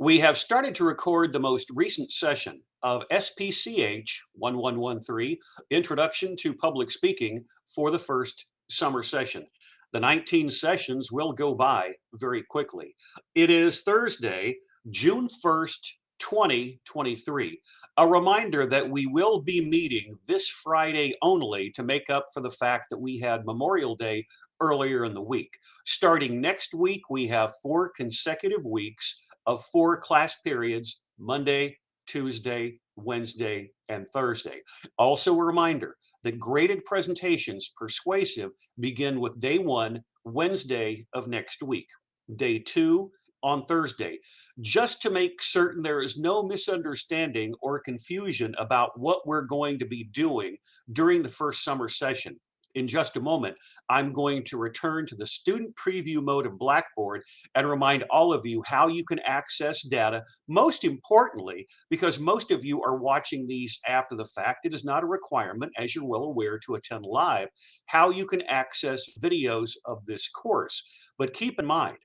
We have started to record the most recent session of SPCH 1113, Introduction to Public Speaking, for the first summer session. The 19 sessions will go by very quickly. It is Thursday, June 1st, 2023. A reminder that we will be meeting this Friday only to make up for the fact that we had Memorial Day earlier in the week. Starting next week, we have 4 consecutive weeks of 4 class periods: Monday, Tuesday, Wednesday, and Thursday. Also, a reminder that graded presentations, persuasive, begin with day 1, Wednesday of next week, day 2 on Thursday, just to make certain there is no misunderstanding or confusion about what we're going to be doing during the first summer session. In just a moment, I'm going to return to the student preview mode of Blackboard and remind all of you how you can access data. Most importantly, because most of you are watching these after the fact, it is not a requirement, as you're well aware, to attend live, how you can access videos of this course. But keep in mind,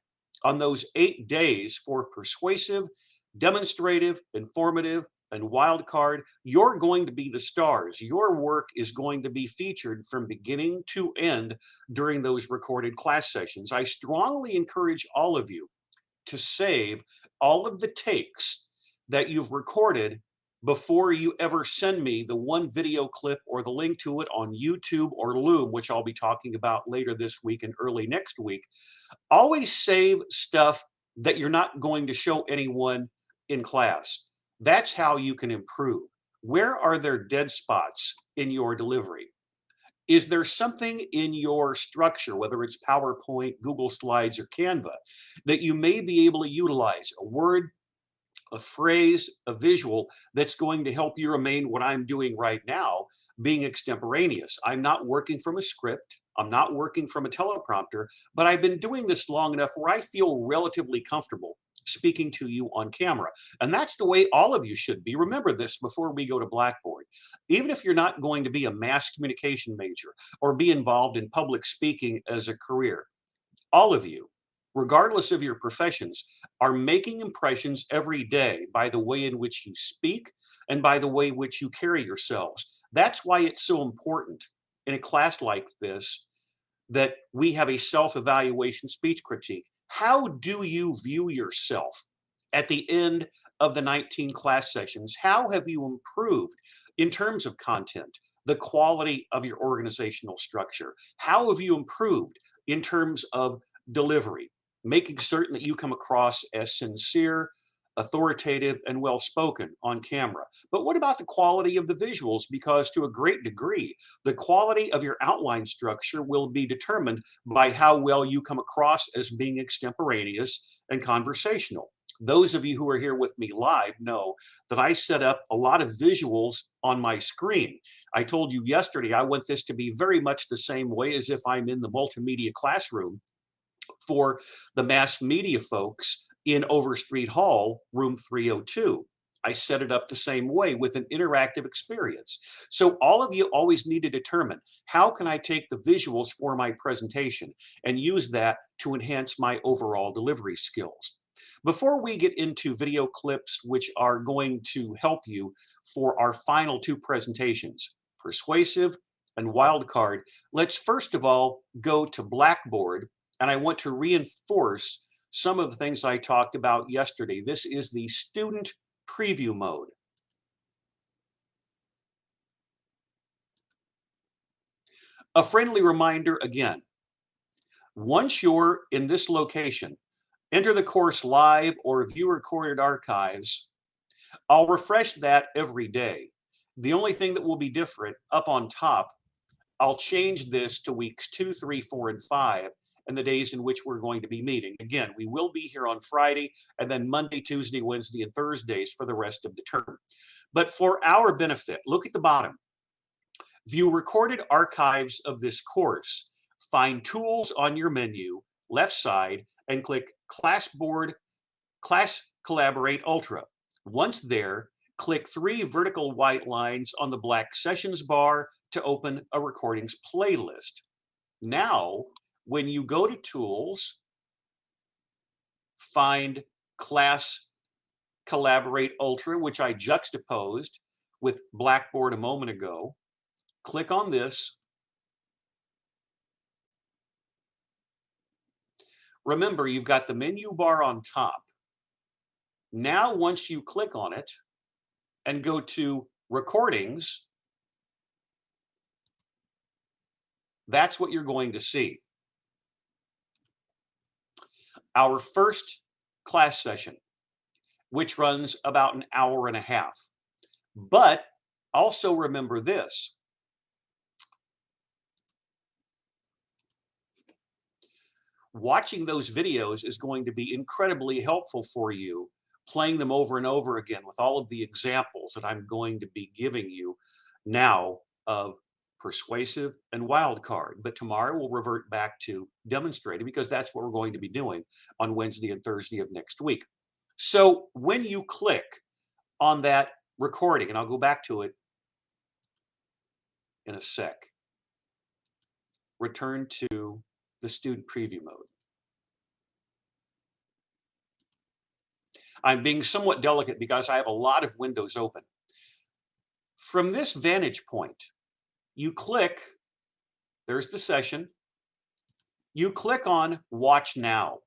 on those 8 days for persuasive, demonstrative, informative, and wildcard, you're going to be the stars. Your work is going to be featured from beginning to end during those recorded class sessions. I strongly encourage all of you to save all of the takes that you've recorded before you ever send me the one video clip or the link to it on YouTube or Loom, which I'll be talking about later this week and early next week. Always save stuff that you're not going to show anyone in class. That's how you can improve. Where are there dead spots in your delivery? Is there something in your structure, whether it's PowerPoint, Google Slides, or Canva, that you may be able to utilize? A word, a phrase, a visual that's going to help you remain what I'm doing right now, being extemporaneous. I'm not working from a script. I'm not working from a teleprompter, but I've been doing this long enough where I feel relatively comfortable speaking to you on camera. And that's the way all of you should be. Remember this before we go to Blackboard. Even if you're not going to be a mass communication major or be involved in public speaking as a career, all of you, regardless of your professions, are making impressions every day by the way in which you speak and by the way in which you carry yourselves. That's why it's so important in a class like this that we have a self-evaluation speech critique. How do you view yourself at the end of the 19 class sessions? How have you improved in terms of content, the quality of your organizational structure? How have you improved in terms of delivery, making certain that you come across as sincere, authoritative, and well-spoken on camera? But what about the quality of the visuals? Because to a great degree, the quality of your outline structure will be determined by how well you come across as being extemporaneous and conversational. Those of you who are here with me live know that I set up a lot of visuals on my screen. I told you yesterday I want this to be very much the same way as if I'm in the multimedia classroom for the mass media folks in Overstreet Hall, room 302. I set it up the same way with an interactive experience. So all of you always need to determine, how can I take the visuals for my presentation and use that to enhance my overall delivery skills? Before we get into video clips, which are going to help you for our final 2 presentations, persuasive and wildcard, let's first of all go to Blackboard, and I want to reinforce some of the things I talked about yesterday. This is the student preview mode. A friendly reminder again, once you're in this location, enter the course live or view recorded archives. I'll refresh that every day. The only thing that will be different up on top, I'll change this to weeks 2, 3, 4, and 5, and the days in which we're going to be meeting. Again, we will be here on Friday, and then Monday, Tuesday, Wednesday, and Thursdays for the rest of the term. But for our benefit, look at the bottom. View recorded archives of this course. Find Tools on your menu, left side, and click Class Collaborate Ultra. Once there, click 3 vertical white lines on the black sessions bar to open a recordings playlist. Now, when you go to Tools, find Class Collaborate Ultra, which I juxtaposed with Blackboard a moment ago. Click on this. Remember, you've got the menu bar on top. Now, once you click on it and go to Recordings, that's what you're going to see. Our first class session, which runs about an hour and a half. But also remember this. Watching those videos is going to be incredibly helpful for you, playing them over and over again with all of the examples that I'm going to be giving you now of persuasive and wild card. But tomorrow we'll revert back to demonstrating, because that's what we're going to be doing on Wednesday and Thursday of next week. So when you click on that recording, and I'll go back to it in a sec, return to the student preview mode. I'm being somewhat delicate because I have a lot of windows open. From this vantage point, you click, there's the session, you click on Watch Now.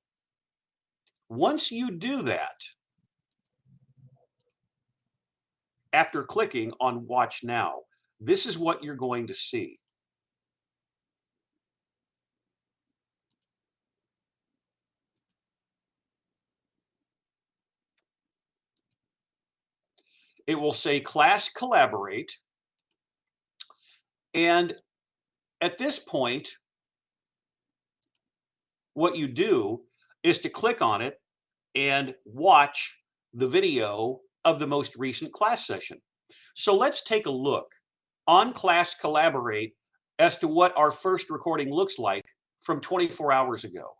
Once you do that, after clicking on Watch Now, this is what you're going to see. It will say Class Collaborate, and at this point, what you do is to click on it and watch the video of the most recent class session. So let's take a look on Class Collaborate as to what our first recording looks like from 24 hours ago.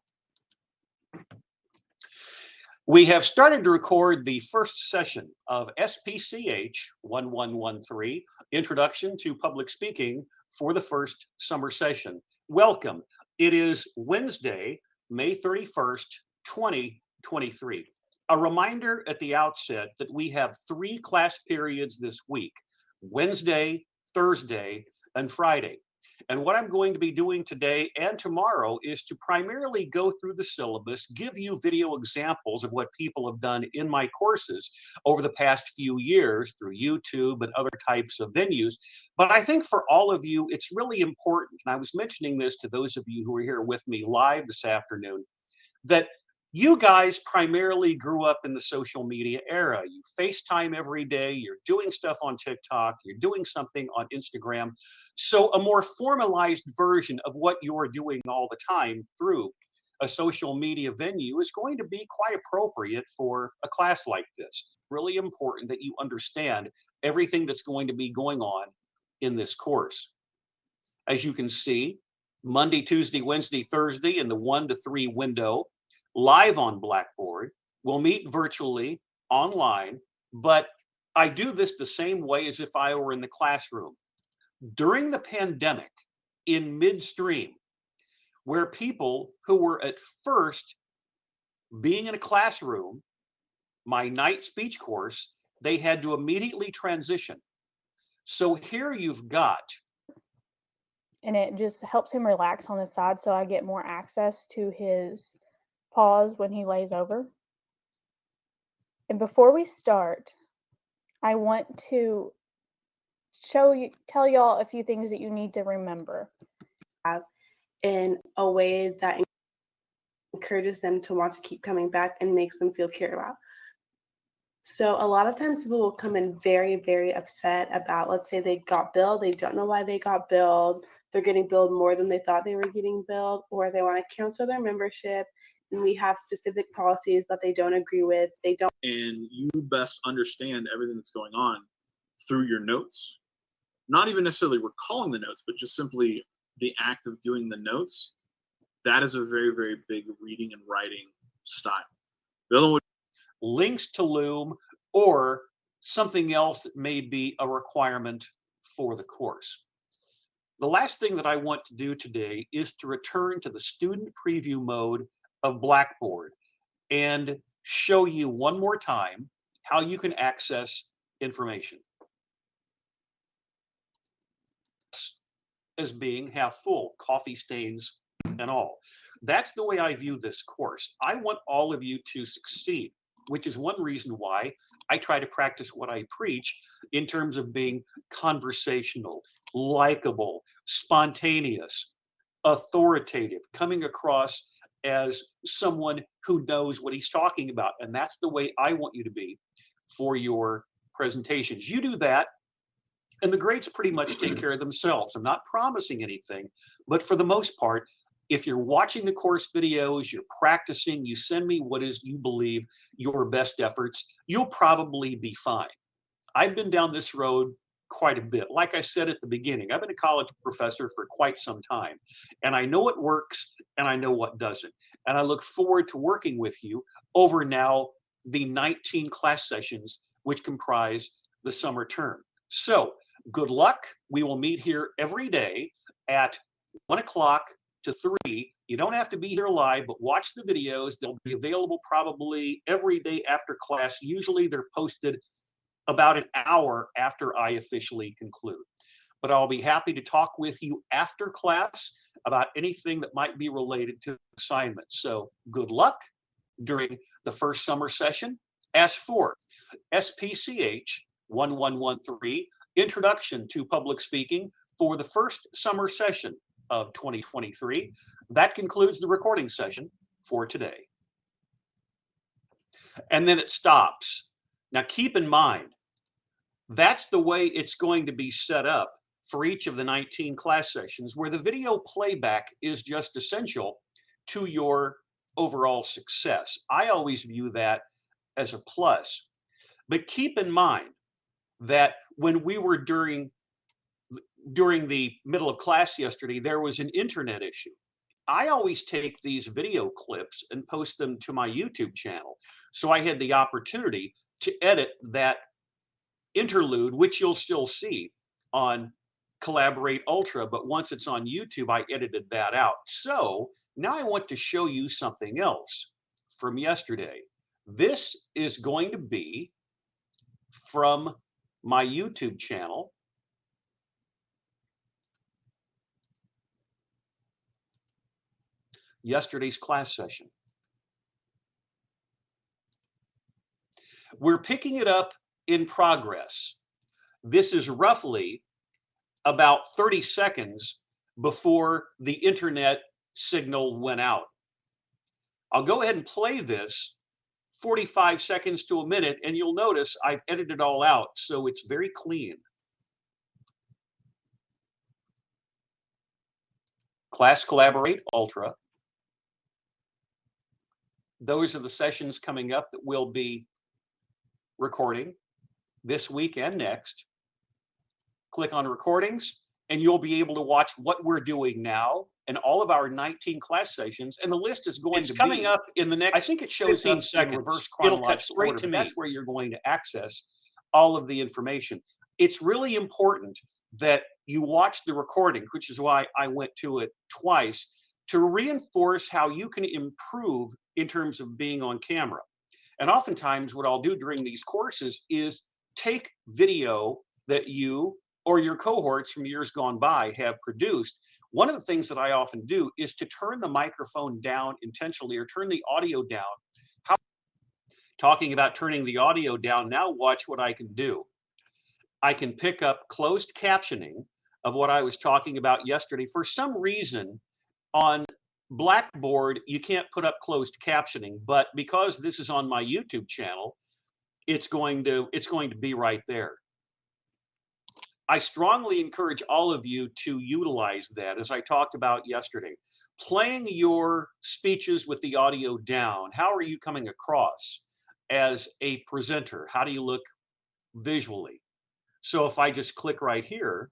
We have started to record the first session of SPCH 1113, Introduction to Public Speaking for the first summer session. Welcome. It is Wednesday, May 31st, 2023. A reminder at the outset that we have 3 class periods this week: Wednesday, Thursday, and Friday. And what I'm going to be doing today and tomorrow is to primarily go through the syllabus, give you video examples of what people have done in my courses over the past few years through YouTube and other types of venues. But I think for all of you, it's really important, and I was mentioning this to those of you who are here with me live this afternoon, that you guys primarily grew up in the social media era. You FaceTime every day, you're doing stuff on TikTok, you're doing something on Instagram. So a more formalized version of what you're doing all the time through a social media venue is going to be quite appropriate for a class like this. Really important that you understand everything that's going to be going on in this course. As you can see, Monday, Tuesday, Wednesday, Thursday in the 1 to 3 window, live on Blackboard. We'll meet virtually online, but I do this the same way as if I were in the classroom. During the pandemic, in midstream, where people who were at first being in a classroom, my night speech course, they had to immediately transition. So here you've got. And it just helps him relax on the side, so I get more access to his paws when he lays over. And before we start, I want to tell y'all a few things that you need to remember. In a way that encourages them to want to keep coming back and makes them feel cared about. So a lot of times people will come in very, very upset about, let's say they got billed, they don't know why they got billed, they're getting billed more than they thought they were getting billed, or they want to cancel their membership, and we have specific policies that they don't agree with. They don't. And you best understand everything that's going on through your notes. Not even necessarily recalling the notes, but just simply the act of doing the notes. That is a very, very big reading and writing style. The other one, links to Loom or something else that may be a requirement for the course. The last thing that I want to do today is to return to the student preview mode of Blackboard and show you one more time how you can access information as being half full, coffee stains and all. That's the way I view this course. I want all of you to succeed, which is one reason why I try to practice what I preach in terms of being conversational, likable, spontaneous, authoritative, coming across as someone who knows what he's talking about. And that's the way I want you to be for your presentations. You do that, and the grades pretty much take care of themselves. I'm not promising anything, but for the most part, if you're watching the course videos, you're practicing, you send me what is you believe your best efforts, you'll probably be fine. I've been down this road quite a bit. Like I said at the beginning, I've been a college professor for quite some time, and I know what works and I know what doesn't. And I look forward to working with you over now the 19 class sessions which comprise the summer term. So good luck. We will meet here every day at 1 o'clock to 3. You don't have to be here live, but watch the videos. They'll be available probably every day after class. Usually they're posted about an hour after I officially conclude. But I'll be happy to talk with you after class about anything that might be related to assignments. So good luck during the first summer session. As for SPCH 1113, Introduction to Public Speaking for the first summer session of 2023, that concludes the recording session for today. And then it stops. Now keep in mind, that's the way it's going to be set up for each of the 19 class sessions, where the video playback is just essential to your overall success. I always view that as a plus. But keep in mind that when we were during the middle of class yesterday, there was an internet issue. I always take these video clips and post them to my YouTube channel. So I had the opportunity to edit that interlude, which you'll still see on Collaborate Ultra, but once it's on YouTube, I edited that out. So now I want to show you something else from yesterday. This is going to be from my YouTube channel. Yesterday's class session. We're picking it up in progress. This is roughly about 30 seconds before the internet signal went out. I'll go ahead and play this 45 seconds to a minute, and you'll notice I've edited it all out, so it's very clean. Class Collaborate Ultra. Those are the sessions coming up that we'll be recording this week and next. Click on recordings and you'll be able to watch what we're doing now and all of our 19 class sessions. And the list is going to be coming up in the next, I think it shows 15 seconds. Reverse chronological. It'll cut straight to me. That's where you're going to access all of the information. It's really important that you watch the recording, which is why I went to it twice, to reinforce how you can improve in terms of being on camera. And oftentimes what I'll do during these courses is take video that you or your cohorts from years gone by have produced. One of the things that I often do is to turn the microphone down intentionally or turn the audio down. Talking about turning the audio down, now watch what I can do. I can pick up closed captioning of what I was talking about yesterday. For some reason, on Blackboard, you can't put up closed captioning, but because this is on my YouTube channel, it's going to be right there. I strongly encourage all of you to utilize that, as I talked about yesterday. Playing your speeches with the audio down. How are you coming across as a presenter? How do you look visually? So if I just click right here,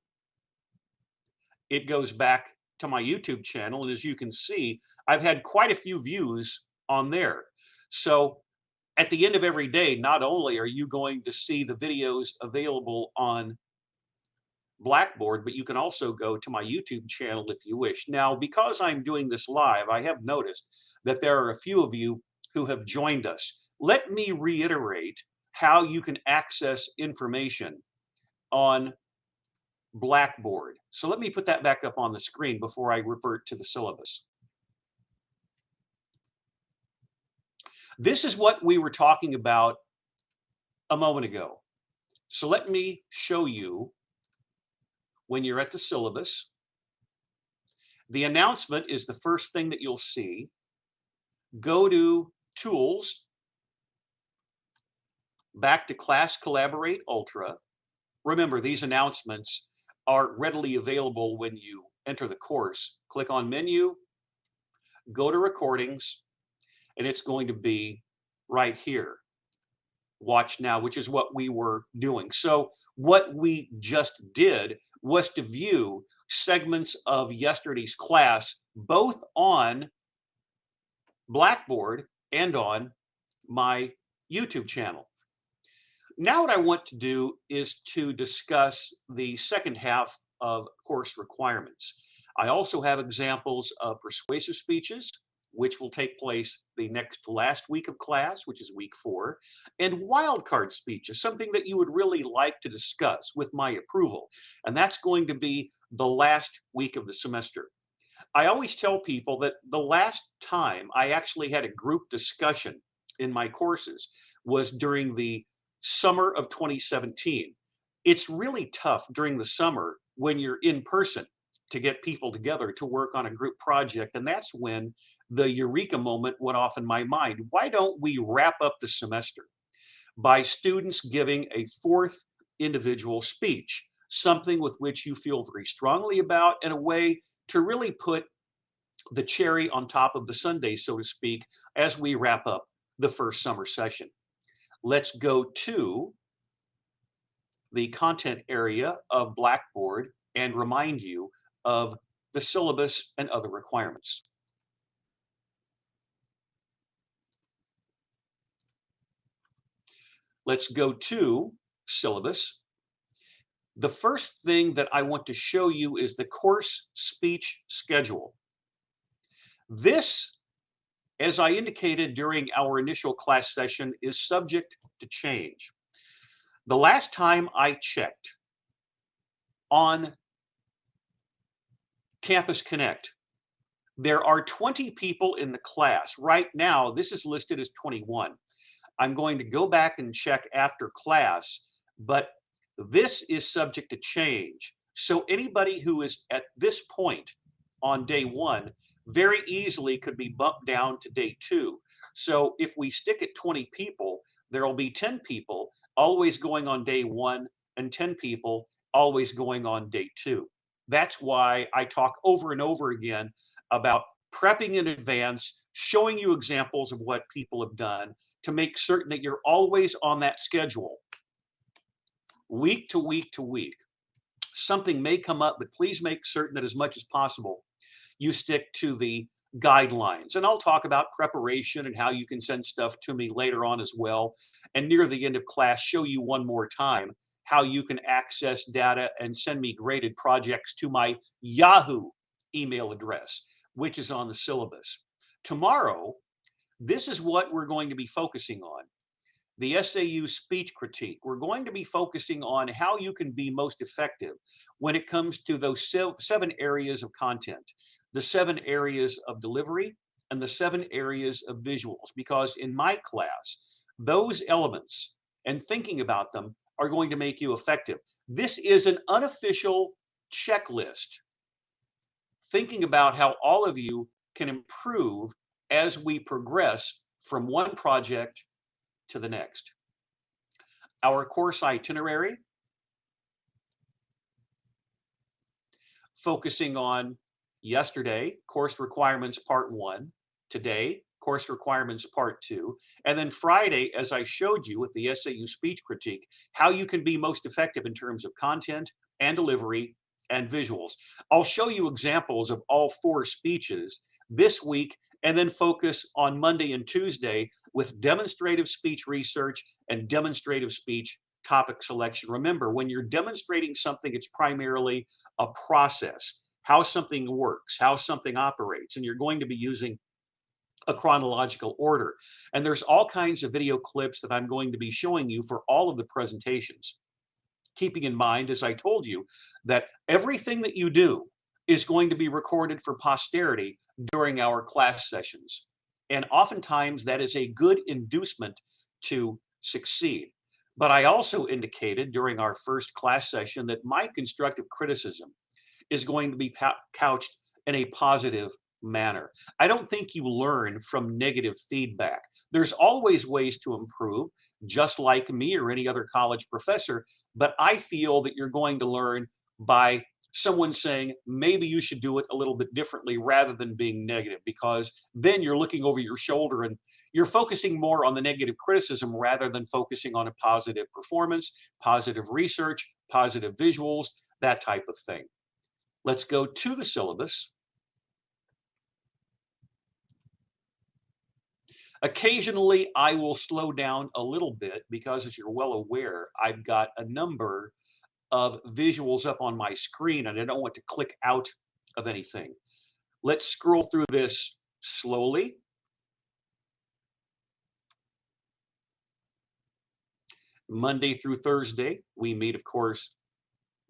it goes back to my YouTube channel, and as you can see, I've had quite a few views on there. So at the end of every day, not only are you going to see the videos available on Blackboard, but you can also go to my YouTube channel if you wish. Now, because I'm doing this live, I have noticed that there are a few of you who have joined us. Let me reiterate how you can access information on Blackboard. So let me put that back up on the screen before I revert to the syllabus. This is what we were talking about a moment ago. So let me show you when you're at the syllabus. The announcement is the first thing that you'll see. Go to Tools, back to Class Collaborate Ultra. Remember, these announcements are readily available when you enter the course. Click on Menu, go to Recordings, and it's going to be right here. Watch Now, which is what we were doing. So what we just did was to view segments of yesterday's class, both on Blackboard and on my YouTube channel. Now what I want to do is to discuss the second half of course requirements. I also have examples of persuasive speeches, which will take place the next to last week of class, which is week 4, and wildcard speeches, something that you would really like to discuss with my approval, and that's going to be the last week of the semester. I always tell people that the last time I actually had a group discussion in my courses was during the summer of 2017. It's really tough during the summer when you're in person to get people together to work on a group project, and that's when the eureka moment went off in my mind. Why don't we wrap up the semester by students giving a 4th individual speech, something with which you feel very strongly about, and a way to really put the cherry on top of the sundae, so to speak, as we wrap up the first summer session. Let's go to the content area of Blackboard and remind you of the syllabus and other requirements. Let's go to syllabus. The first thing that I want to show you is the course speech schedule. This, as I indicated during our initial class session, is subject to change. The last time I checked on Campus Connect, there are 20 people in the class. Right now, this is listed as 21. I'm going to go back and check after class, but this is subject to change. So anybody who is at this point on day 1 very easily could be bumped down to day 2. So if we stick at 20 people, there will be 10 people always going on day 1 and 10 people always going on day 2. That's why I talk over and over again about prepping in advance, showing you examples of what people have done to make certain that you're always on that schedule, week to week to week. Something may come up, but please make certain that as much as possible, you stick to the guidelines. And I'll talk about preparation and how you can send stuff to me later on as well. And near the end of class, show you one more time how you can access data and send me graded projects to my Yahoo email address, which is on the syllabus. Tomorrow, this is what we're going to be focusing on. The SAU speech critique. We're going to be focusing on how you can be most effective when it comes to those 7 areas of content, the 7 areas of delivery, and the 7 areas of visuals. Because in my class, those elements and thinking about them are going to make you effective. This is an unofficial checklist, thinking about how all of you can improve as we progress from one project to the next. Our course itinerary, focusing on yesterday, course requirements part 1, today, course requirements part 2, and then Friday, as I showed you with the SAU speech critique, how you can be most effective in terms of content and delivery and visuals. I'll show you examples of all 4 speeches this week, and then focus on Monday and Tuesday with demonstrative speech research and demonstrative speech topic selection. Remember, when you're demonstrating something, it's primarily a process, how something works, how something operates, and you're going to be using a chronological order. And there's all kinds of video clips that I'm going to be showing you for all of the presentations. Keeping in mind, as I told you, that everything that you do is going to be recorded for posterity during our class sessions. And oftentimes that is a good inducement to succeed. But I also indicated during our first class session that my constructive criticism is going to be couched in a positive manner. I don't think you learn from negative feedback. There's always ways to improve, just like me or any other college professor, but I feel that you're going to learn by someone saying maybe you should do it a little bit differently rather than being negative, because then you're looking over your shoulder and you're focusing more on the negative criticism rather than focusing on a positive performance, positive research, positive visuals, that type of thing. Let's go to the syllabus. Occasionally, I will slow down a little bit because, as you're well aware, I've got a number of visuals up on my screen and I don't want to click out of anything. Let's scroll through this slowly. Monday through Thursday, we meet, of course,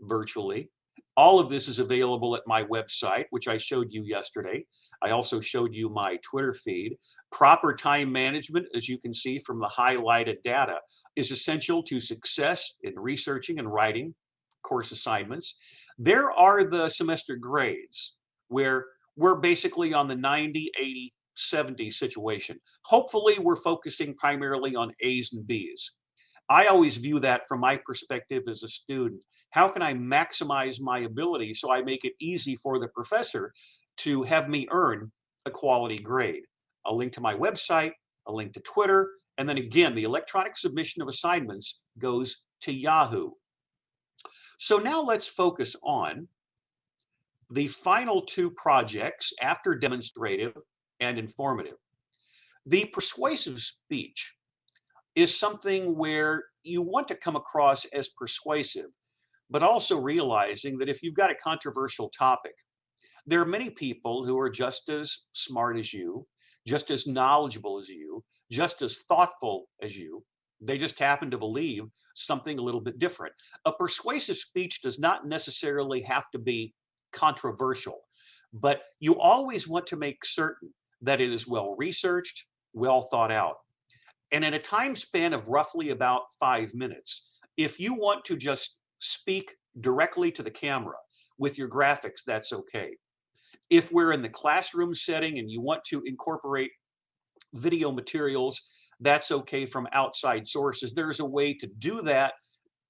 virtually. All of this is available at my website, which I showed you yesterday. I also showed you my Twitter feed. Proper time management, as you can see from the highlighted data, is essential to success in researching and writing course assignments. There are the semester grades where we're basically on the 90, 80, 70 situation. Hopefully, we're focusing primarily on A's and B's. I always view that from my perspective as a student. How can I maximize my ability so I make it easy for the professor to have me earn a quality grade? A link to my website, a link to Twitter, and then again, the electronic submission of assignments goes to Yahoo. So now let's focus on the final two projects after demonstrative and informative. The persuasive speech is something where you want to come across as persuasive, but also realizing that if you've got a controversial topic, there are many people who are just as smart as you, just as knowledgeable as you, just as thoughtful as you. They just happen to believe something a little bit different. A persuasive speech does not necessarily have to be controversial, but you always want to make certain that it is well researched, well thought out. And in a time span of roughly about 5 minutes, if you want to just speak directly to the camera with your graphics, that's okay. If we're in the classroom setting and you want to incorporate video materials, that's okay from outside sources. There's a way to do that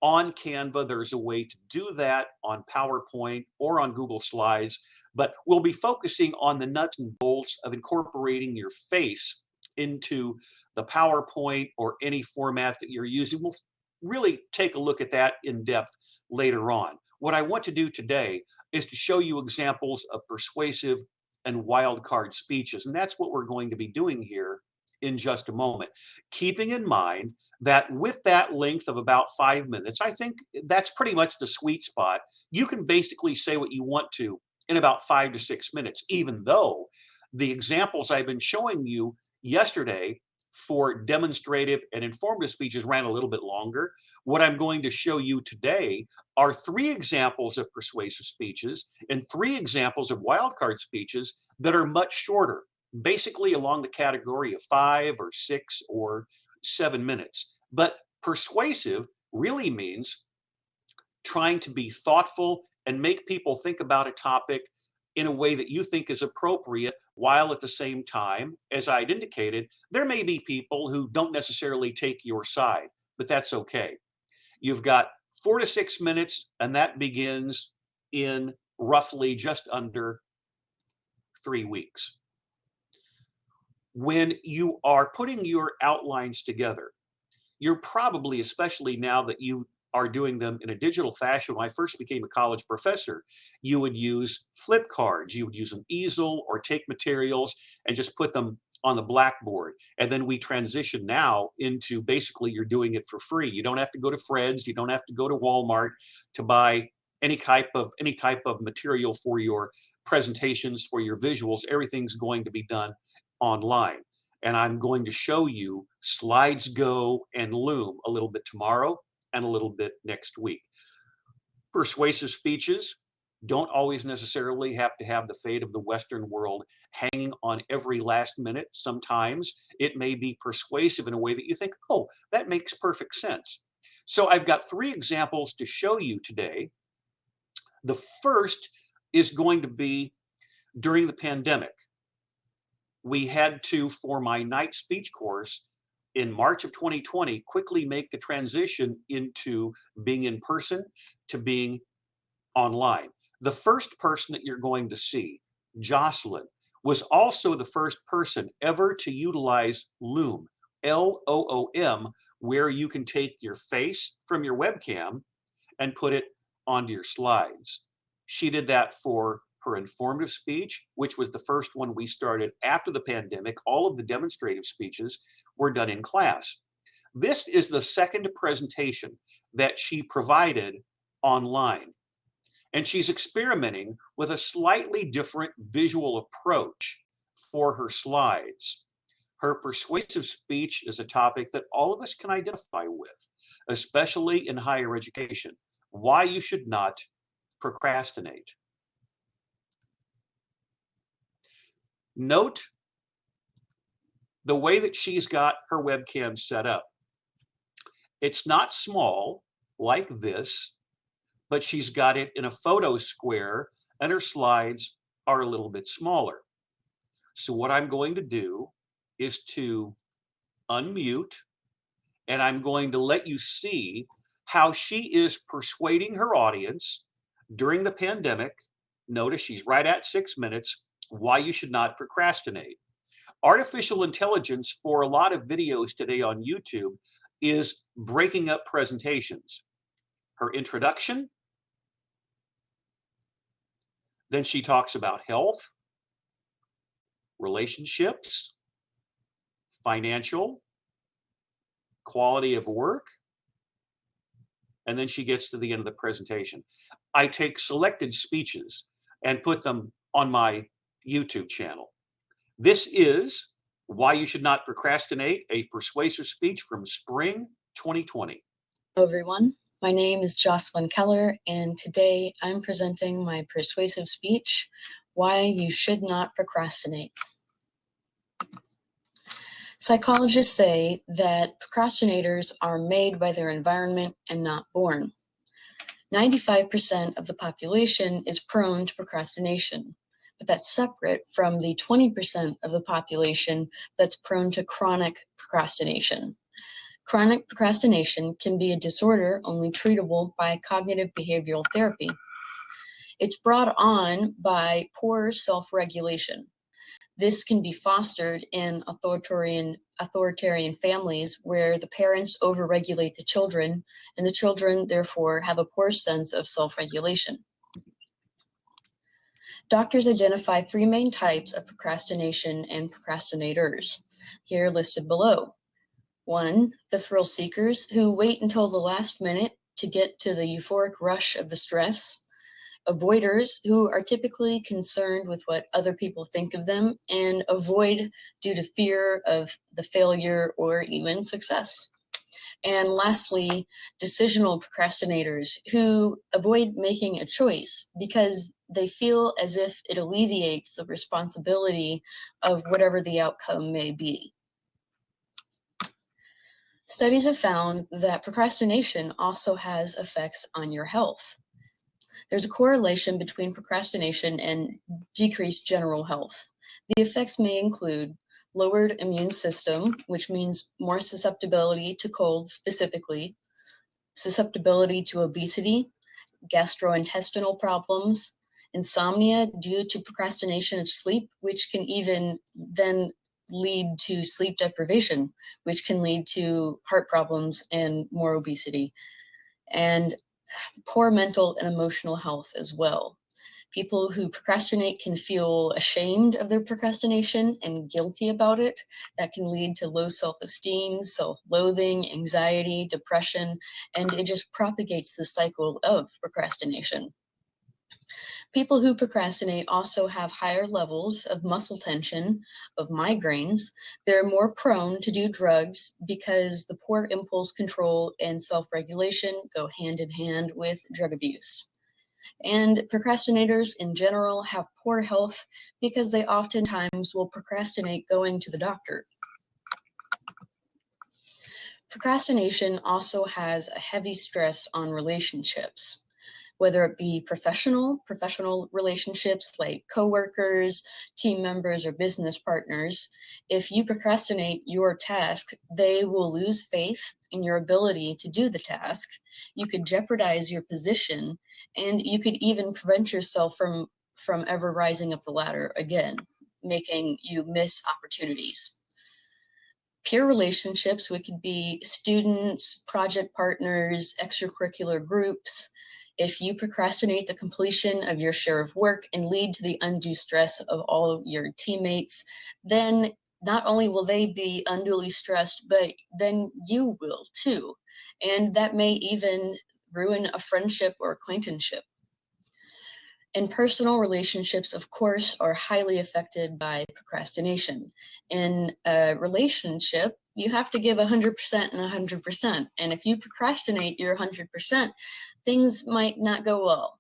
on Canva. There's a way to do that on PowerPoint or on Google Slides, but we'll be focusing on the nuts and bolts of incorporating your face into the PowerPoint or any format that you're using. We'll really take a look at that in depth later on. What I want to do today is to show you examples of persuasive and wildcard speeches, and that's what we're going to be doing here in just a moment. Keeping in mind that with that length of about 5 minutes, I think that's pretty much the sweet spot. You can basically say what you want to in about 5 to 6 minutes, even though the examples I've been showing you yesterday for demonstrative and informative speeches ran a little bit longer. What I'm going to show you today are 3 examples of persuasive speeches and 3 examples of wildcard speeches that are much shorter, basically along the category of 5 or 6 or 7 minutes. But persuasive really means trying to be thoughtful and make people think about a topic in a way that you think is appropriate, while at the same time, as I'd indicated, there may be people who don't necessarily take your side, but that's okay. You've got 4 to 6 minutes, and that begins in roughly just under 3 weeks. When you are putting your outlines together, you're probably, especially now that you are doing them in a digital fashion. When I first became a college professor, you would use flip cards. You would use an easel or take materials and just put them on the blackboard. And then we transition now into basically you're doing it for free. You don't have to go to Fred's. You don't have to go to Walmart to buy any type of material for your presentations, for your visuals. Everything's going to be done online. And I'm going to show you Slides Go and Loom a little bit tomorrow and a little bit next week. Persuasive speeches don't always necessarily have to have the fate of the Western world hanging on every last minute. Sometimes it may be persuasive in a way that you think, oh, that makes perfect sense. So I've got 3 examples to show you today. The first is going to be during the pandemic. We had to, for my night speech course in March of 2020, quickly make the transition into being in person to being online. The first person that you're going to see, Jocelyn, was also the first person ever to utilize Loom, Loom, where you can take your face from your webcam and put it onto your slides. She did that for her informative speech, which was the first one we started after the pandemic. All of the demonstrative speeches were done in class. This is the second presentation that she provided online. And she's experimenting with a slightly different visual approach for her slides. Her persuasive speech is a topic that all of us can identify with, especially in higher education. Why you should not procrastinate. Note the way that she's got her webcam set up. It's not small like this, but she's got it in a photo square and her slides are a little bit smaller. So what I'm going to do is to unmute and I'm going to let you see how she is persuading her audience during the pandemic. Notice she's right at 6 minutes, why you should not procrastinate. Artificial intelligence for a lot of videos today on YouTube is breaking up presentations. Her introduction, then she talks about health, relationships, financial, quality of work, and then she gets to the end of the presentation. I take selected speeches and put them on my YouTube channel. This is Why You Should Not Procrastinate, a persuasive speech from spring 2020. Hello everyone, my name is Jocelyn Keller and today I'm presenting my persuasive speech, Why You Should Not Procrastinate. Psychologists say that procrastinators are made by their environment and not born. 95% of the population is prone to procrastination, but that's separate from the 20% of the population that's prone to chronic procrastination. Chronic procrastination can be a disorder only treatable by cognitive behavioral therapy. It's brought on by poor self-regulation. This can be fostered in authoritarian families where the parents overregulate the children, and the children therefore have a poor sense of self-regulation. Doctors identify 3 main types of procrastination and procrastinators, here listed below. 1, the thrill seekers who wait until the last minute to get to the euphoric rush of the stress. Avoiders who are typically concerned with what other people think of them and avoid due to fear of the failure or even success. And lastly, decisional procrastinators who avoid making a choice because they feel as if it alleviates the responsibility of whatever the outcome may be. Studies have found that procrastination also has effects on your health. There's a correlation between procrastination and decreased general health. The effects may include lowered immune system, which means more susceptibility to colds specifically, susceptibility to obesity, gastrointestinal problems, insomnia due to procrastination of sleep, which can even then lead to sleep deprivation, which can lead to heart problems and more obesity, and poor mental and emotional health as well. People who procrastinate can feel ashamed of their procrastination and guilty about it. That can lead to low self-esteem, self-loathing, anxiety, depression, and it just propagates the cycle of procrastination. People who procrastinate also have higher levels of muscle tension, of migraines. They're more prone to do drugs because the poor impulse control and self-regulation go hand in hand with drug abuse. And procrastinators in general have poor health because they oftentimes will procrastinate going to the doctor. Procrastination also has a heavy stress on relationships, whether it be professional relationships like coworkers, team members, or business partners. If you procrastinate your task, they will lose faith in your ability to do the task. You could jeopardize your position, and you could even prevent yourself from ever rising up the ladder again, making you miss opportunities. Peer relationships, which could be students, project partners, extracurricular groups. If you procrastinate the completion of your share of work and lead to the undue stress of all of your teammates, then not only will they be unduly stressed, but then you will too. And that may even ruin a friendship or acquaintanceship. And personal relationships, of course, are highly affected by procrastination. In a relationship, you have to give 100% and 100%. And if you procrastinate your 100%, things might not go well.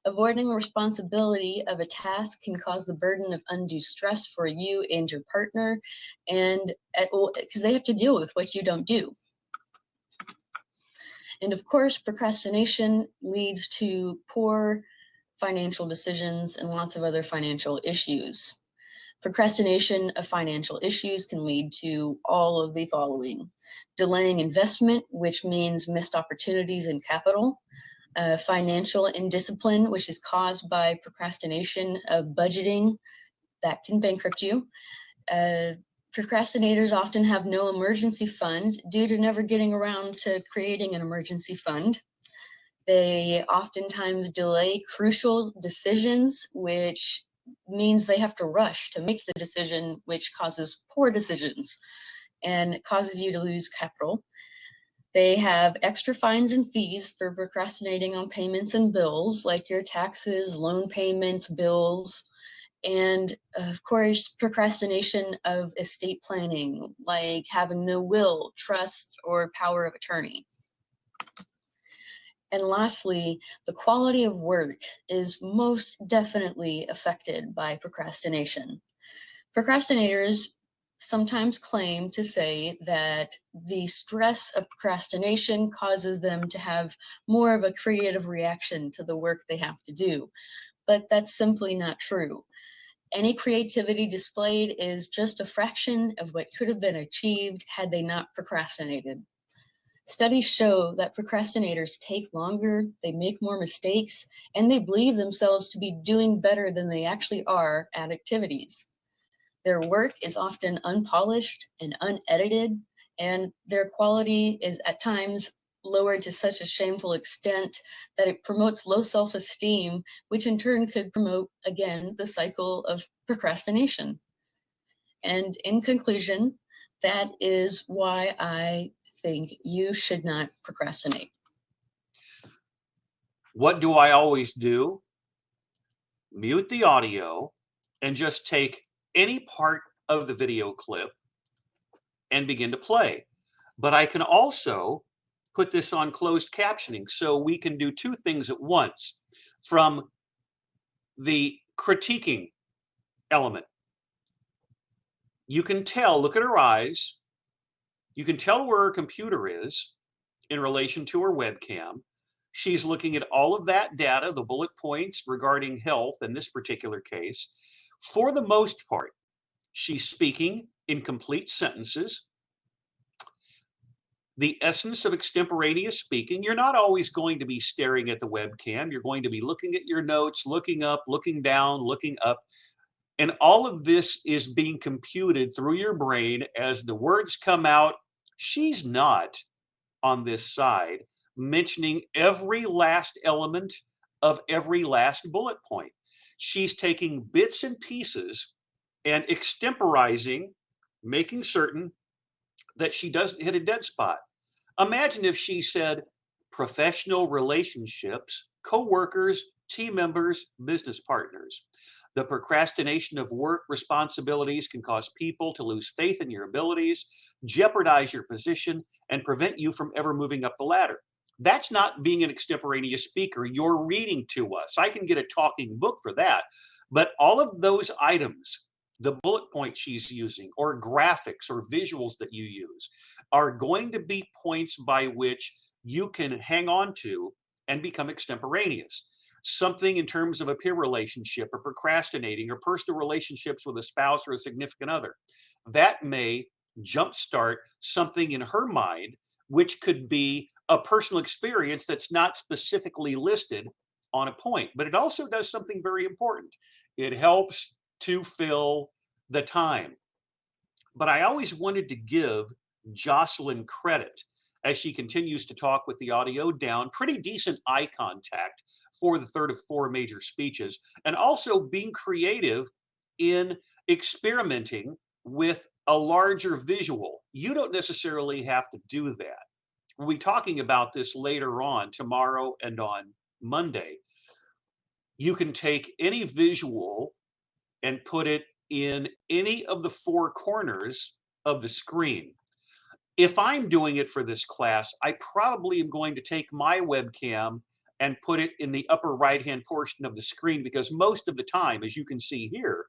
Avoiding responsibility of a task can cause the burden of undue stress for you and your partner, and because they have to deal with what you don't do. And of course, procrastination leads to poor financial decisions and lots of other financial issues. Procrastination of financial issues can lead to all of the following: delaying investment, which means missed opportunities in capital; financial indiscipline, which is caused by procrastination of budgeting, that can bankrupt you. Procrastinators often have no emergency fund due to never getting around to creating an emergency fund. They oftentimes delay crucial decisions, which means they have to rush to make the decision, which causes poor decisions and causes you to lose capital. They have extra fines and fees for procrastinating on payments and bills, like your taxes, loan payments, bills, and of course, procrastination of estate planning, like having no will, trust, or power of attorney. And lastly, the quality of work is most definitely affected by procrastination. Procrastinators sometimes claim to say that the stress of procrastination causes them to have more of a creative reaction to the work they have to do, but that's simply not true. Any creativity displayed is just a fraction of what could have been achieved had they not procrastinated. Studies show that procrastinators take longer, they make more mistakes, and they believe themselves to be doing better than they actually are at activities. Their work is often unpolished and unedited, and their quality is at times lowered to such a shameful extent that it promotes low self-esteem, which in turn could promote, again, the cycle of procrastination. And in conclusion, that is why I think you should not procrastinate. What do I always do? Mute the audio and just take any part of the video clip and begin to play. But I can also put this on closed captioning so we can do two things at once. From the critiquing element, you can tell, look at her eyes, you can tell where her computer is in relation to her webcam. She's looking at all of that data, the bullet points regarding health in this particular case. For the most part, she's speaking in complete sentences. The essence of extemporaneous speaking, you're not always going to be staring at the webcam. You're going to be looking at your notes, looking up, looking down, looking up. And all of this is being computed through your brain as the words come out. She's not on this side mentioning every last element of every last bullet point. She's taking bits and pieces and extemporizing, making certain that she doesn't hit a dead spot. Imagine if she said professional relationships, co-workers, team members, business partners. The procrastination of work responsibilities can cause people to lose faith in your abilities, jeopardize your position, and prevent you from ever moving up the ladder. That's not being an extemporaneous speaker. You're reading to us. I can get a talking book for that. But all of those items, the bullet points she's using, or graphics or visuals that you use, are going to be points by which you can hang on to and become extemporaneous. Something in terms of a peer relationship or procrastinating or personal relationships with a spouse or a significant other. That may jumpstart something in her mind, which could be a personal experience that's not specifically listed on a point. But it also does something very important. It helps to fill the time. But I always wanted to give Jocelyn credit as she continues to talk with the audio down, pretty decent eye contact for the third of four major speeches, and also being creative in experimenting with a larger visual. You don't necessarily have to do that. We'll be talking about this later on, tomorrow and on Monday. You can take any visual and put it in any of the four corners of the screen. If I'm doing it for this class, I probably am going to take my webcam and put it in the upper right-hand portion of the screen, because most of the time, as you can see here,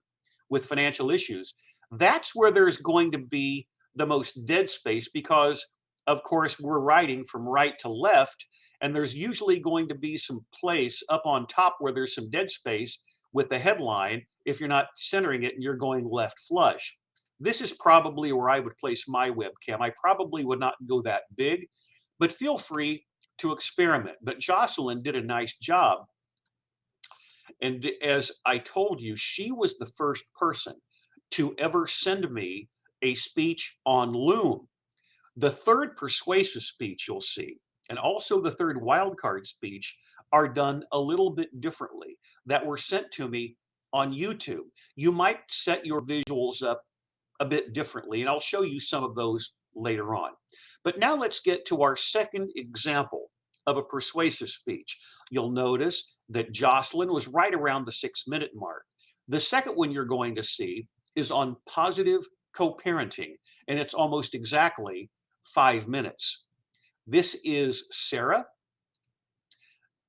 with financial issues, that's where there's going to be the most dead space, because, of course, we're writing from right to left, and there's usually going to be some place up on top where there's some dead space with the headline if you're not centering it and you're going left flush. This is probably where I would place my webcam. I probably would not go that big, but feel free to experiment. But Jocelyn did a nice job. And as I told you, she was the first person to ever send me a speech on Loom. The third persuasive speech you'll see, and also the third wildcard speech, are done a little bit differently, that were sent to me on YouTube. You might set your visuals up a bit differently, and I'll show you some of those later on. But now let's get to our second example of a persuasive speech. You'll notice that Jocelyn was right around the 6-minute mark. The second one you're going to see is on positive co-parenting, and it's almost exactly 5 minutes. This is Sarah,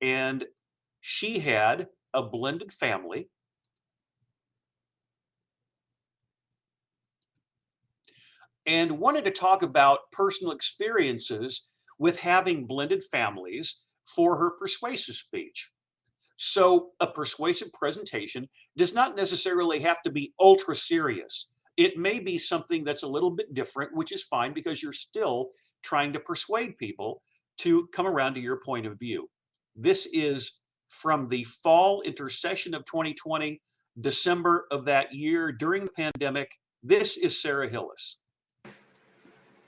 and she had a blended family. And wanted to talk about personal experiences with having blended families for her persuasive speech. So a persuasive presentation does not necessarily have to be ultra serious. It may be something that's a little bit different, which is fine, because you're still trying to persuade people to come around to your point of view. This is from the fall intercession of 2020, December of that year during the pandemic. This is Sarah Hillis.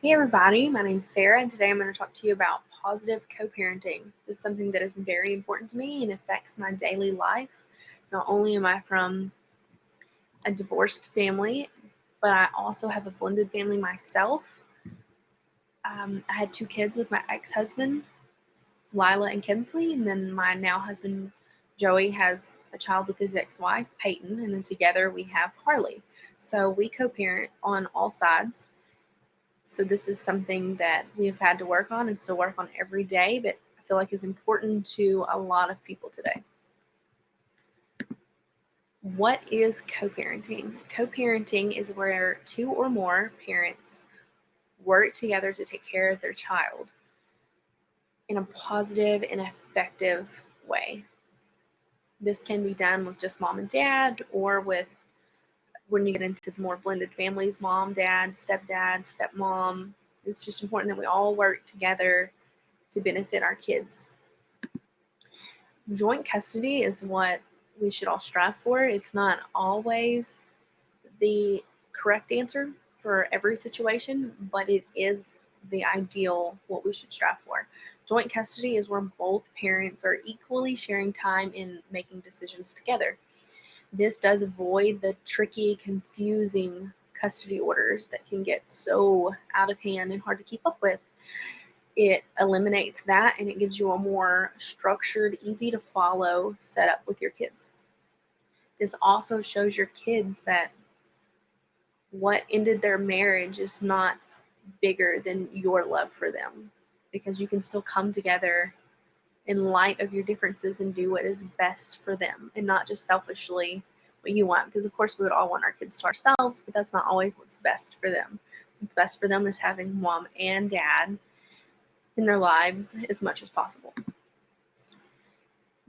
Hey everybody, my name's Sarah, and today I'm going to talk to you about positive co-parenting. This is something that is very important to me and affects my daily life. Not only am I from a divorced family, but I also have a blended family myself. I had 2 kids with my ex-husband, Lila and Kinsley, and then my now husband, Joey, has a child with his ex-wife, Peyton, and then together we have Harley. So we co-parent on all sides. So this is something that we have had to work on and still work on every day, but I feel like is important to a lot of people today. What is co-parenting? Co-parenting is where 2 or more parents work together to take care of their child in a positive and effective way. This can be done with just mom and dad, or with, when you get into more blended families, mom, dad, stepdad, stepmom. It's just important that we all work together to benefit our kids. Joint custody is what we should all strive for. It's not always the correct answer for every situation, but it is the ideal, what we should strive for. Joint custody is where both parents are equally sharing time in making decisions together. This does avoid the tricky, confusing custody orders that can get so out of hand and hard to keep up with. it eliminates that and it gives you a more structured, easy to follow setup with your kids. This also shows your kids that what ended their marriage is not bigger than your love for them, because you can still come together in light of your differences and do what is best for them and not just selfishly what you want, because of course we would all want our kids to ourselves, but that's not always what's best for them. What's best for them is having mom and dad in their lives as much as possible.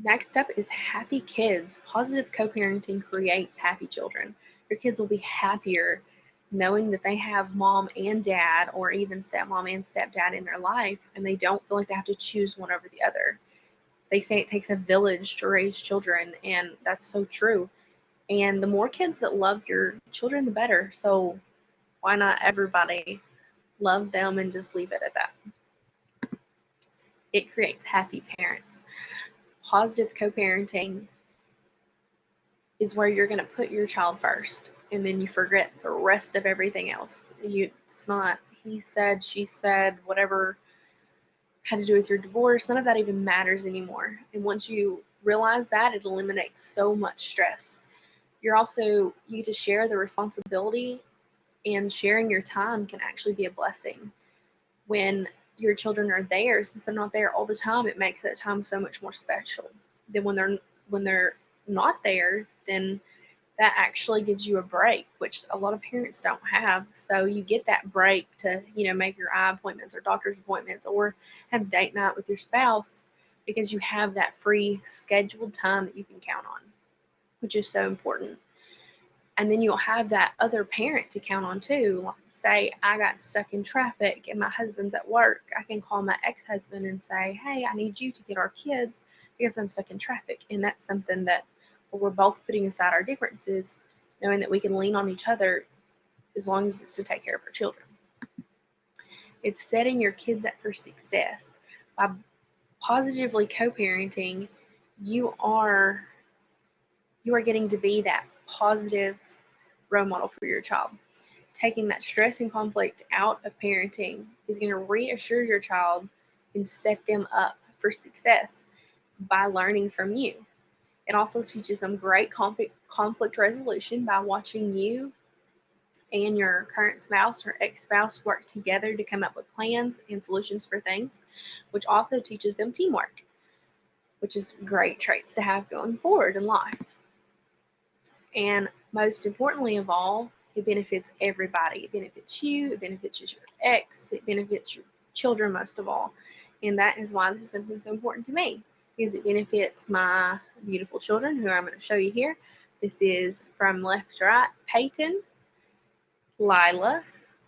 Next up is happy kids. Positive co-parenting creates happy children. Your kids will be happier knowing that they have mom and dad, or even stepmom and stepdad in their life, and they don't feel like they have to choose one over the other. They say it takes a village to raise children, and that's so true. And the more kids that love your children, the better. So why not everybody love them and just leave it at that? It creates happy parents. Positive co-parenting is where you're going to put your child first, and then you forget the rest of everything else. It's not he said, she said, whatever had to do with your divorce. None of that even matters anymore. And once you realize that, it eliminates so much stress. You get to share the responsibility, and sharing your time can actually be a blessing. When your children are there, since they're not there all the time, it makes that time so much more special. Then when they're not there, then that actually gives you a break, which a lot of parents don't have. So you get that break to, make your eye appointments or doctor's appointments, or have date night with your spouse, because you have that free scheduled time that you can count on, which is so important. And then you'll have that other parent to count on too. Like, say I got stuck in traffic and my husband's at work, I can call my ex-husband and say, hey, I need you to get our kids because I'm stuck in traffic. And that's something that we're both putting aside our differences, knowing that we can lean on each other as long as it's to take care of our children. It's setting your kids up for success. By positively co-parenting, you are getting to be that positive role model for your child. Taking that stress and conflict out of parenting is going to reassure your child and set them up for success by learning from you. It also teaches them great conflict resolution by watching you and your current spouse or ex-spouse work together to come up with plans and solutions for things, which also teaches them teamwork, which is great traits to have going forward in life. And most importantly of all, it benefits everybody. It benefits you, it benefits your ex, it benefits your children most of all. And that is why this is something so important to me, because it benefits my beautiful children, who I'm going to show you here. This is from left to right, Peyton, Lila,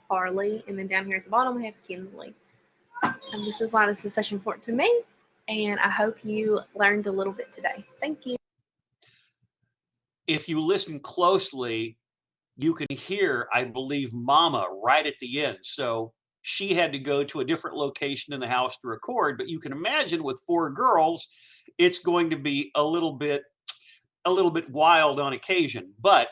Harley, and then down here at the bottom we have Kinsley. And this is why this is such important to me, and I hope you learned a little bit today. Thank you. If you listen closely, you can hear, I believe, Mama right at the end. So she had to go to a different location in the house to record, but you can imagine with 4 girls, it's going to be a little bit wild on occasion. But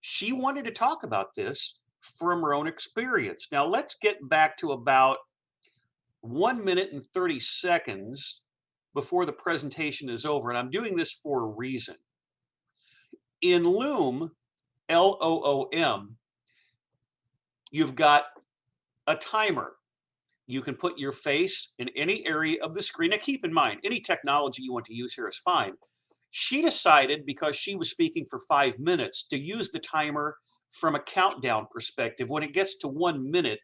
she wanted to talk about this from her own experience. Now let's get back to about 1 minute and 30 seconds before the presentation is over, and I'm doing this for a reason. In Loom, Loom, you've got a timer. You can put your face in any area of the screen. Now keep in mind, any technology you want to use here is fine. She decided, because she was speaking for 5 minutes, to use the timer from a countdown perspective. When it gets to 1 minute,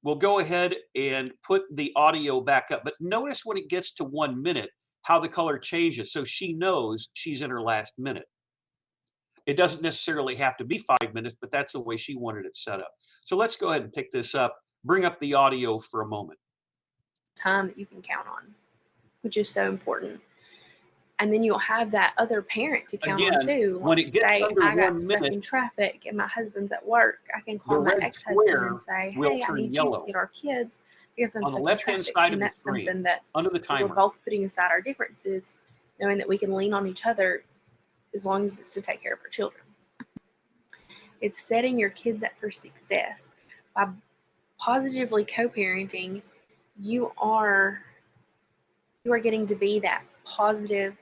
we'll go ahead and put the audio back up. But notice when it gets to 1 minute, how the color changes, so she knows she's in her last minute. It doesn't necessarily have to be 5 minutes, but that's the way she wanted it set up. So let's go ahead and pick this up. Bring up the audio for a moment. Time that you can count on, which is so important. And then you'll have that other parent to count on too. When it gets say under I got 1 stuck minute, in traffic and my husband's at work, I can call the my red ex-husband square and say, will hey, I turn need you yellow. to get our kids because I'm On the stuck in left-hand traffic. side of And the that's screen, something that under the we're timer, both putting aside our differences, knowing that we can lean on each other as long as it's to take care of our children. It's setting your kids up for success. By positively co-parenting, you are getting to be that positive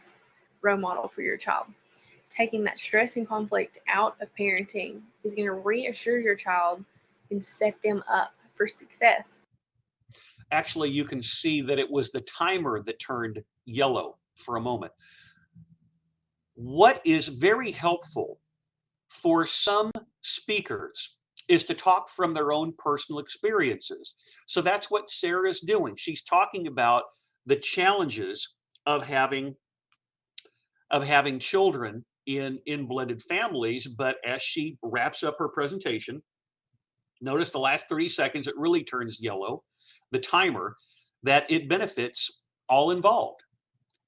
role model for your child. Taking that stress and conflict out of parenting is going to reassure your child and set them up for success. Actually, you can see that it was the timer that turned yellow for a moment. What is very helpful for some speakers is to talk from their own personal experiences. So that's what Sarah's doing. She's talking about the challenges of having children in blended families. But as she wraps up her presentation, notice the last 30 seconds, it really turns yellow, the timer, that it benefits all involved.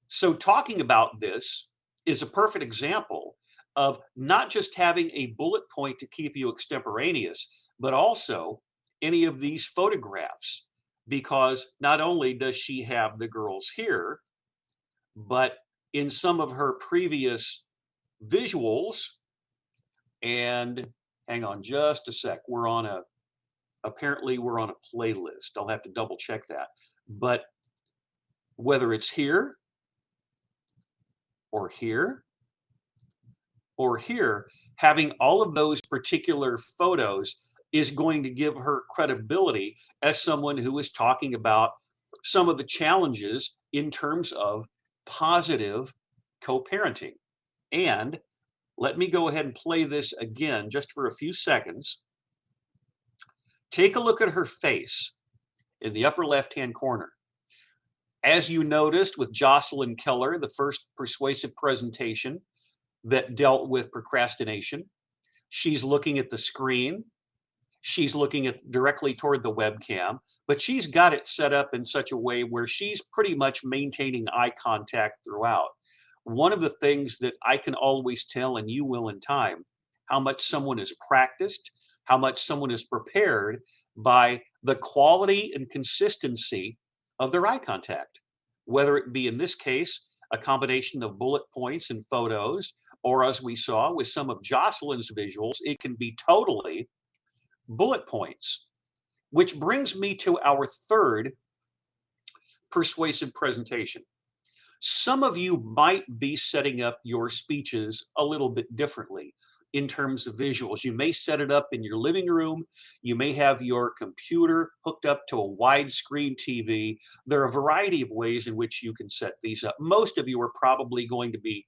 So talking about this is a perfect example of not just having a bullet point to keep you extemporaneous, but also any of these photographs, because not only does she have the girls here, but in some of her previous visuals, and hang on just a sec, apparently we're on a playlist. I'll have to double check that. But whether it's here or here or here, having all of those particular photos is going to give her credibility as someone who is talking about some of the challenges in terms of positive co-parenting. And let me go ahead and play this again just for a few seconds. Take a look at her face in the upper left-hand corner. As you noticed with Jocelyn Keller, the first persuasive presentation that dealt with procrastination, she's looking at the screen. She's looking at directly toward the webcam, but she's got it set up in such a way where she's pretty much maintaining eye contact throughout. One of the things that I can always tell, and you will in time, how much someone is practiced, how much someone is prepared by the quality and consistency of their eye contact, whether it be in this case, a combination of bullet points and photos, or as we saw with some of Jocelyn's visuals, it can be totally bullet points, which brings me to our third persuasive presentation. Some of you might be setting up your speeches a little bit differently in terms of visuals. You may set it up in your living room. You may have your computer hooked up to a widescreen TV. There are a variety of ways in which you can set these up. Most of you are probably going to be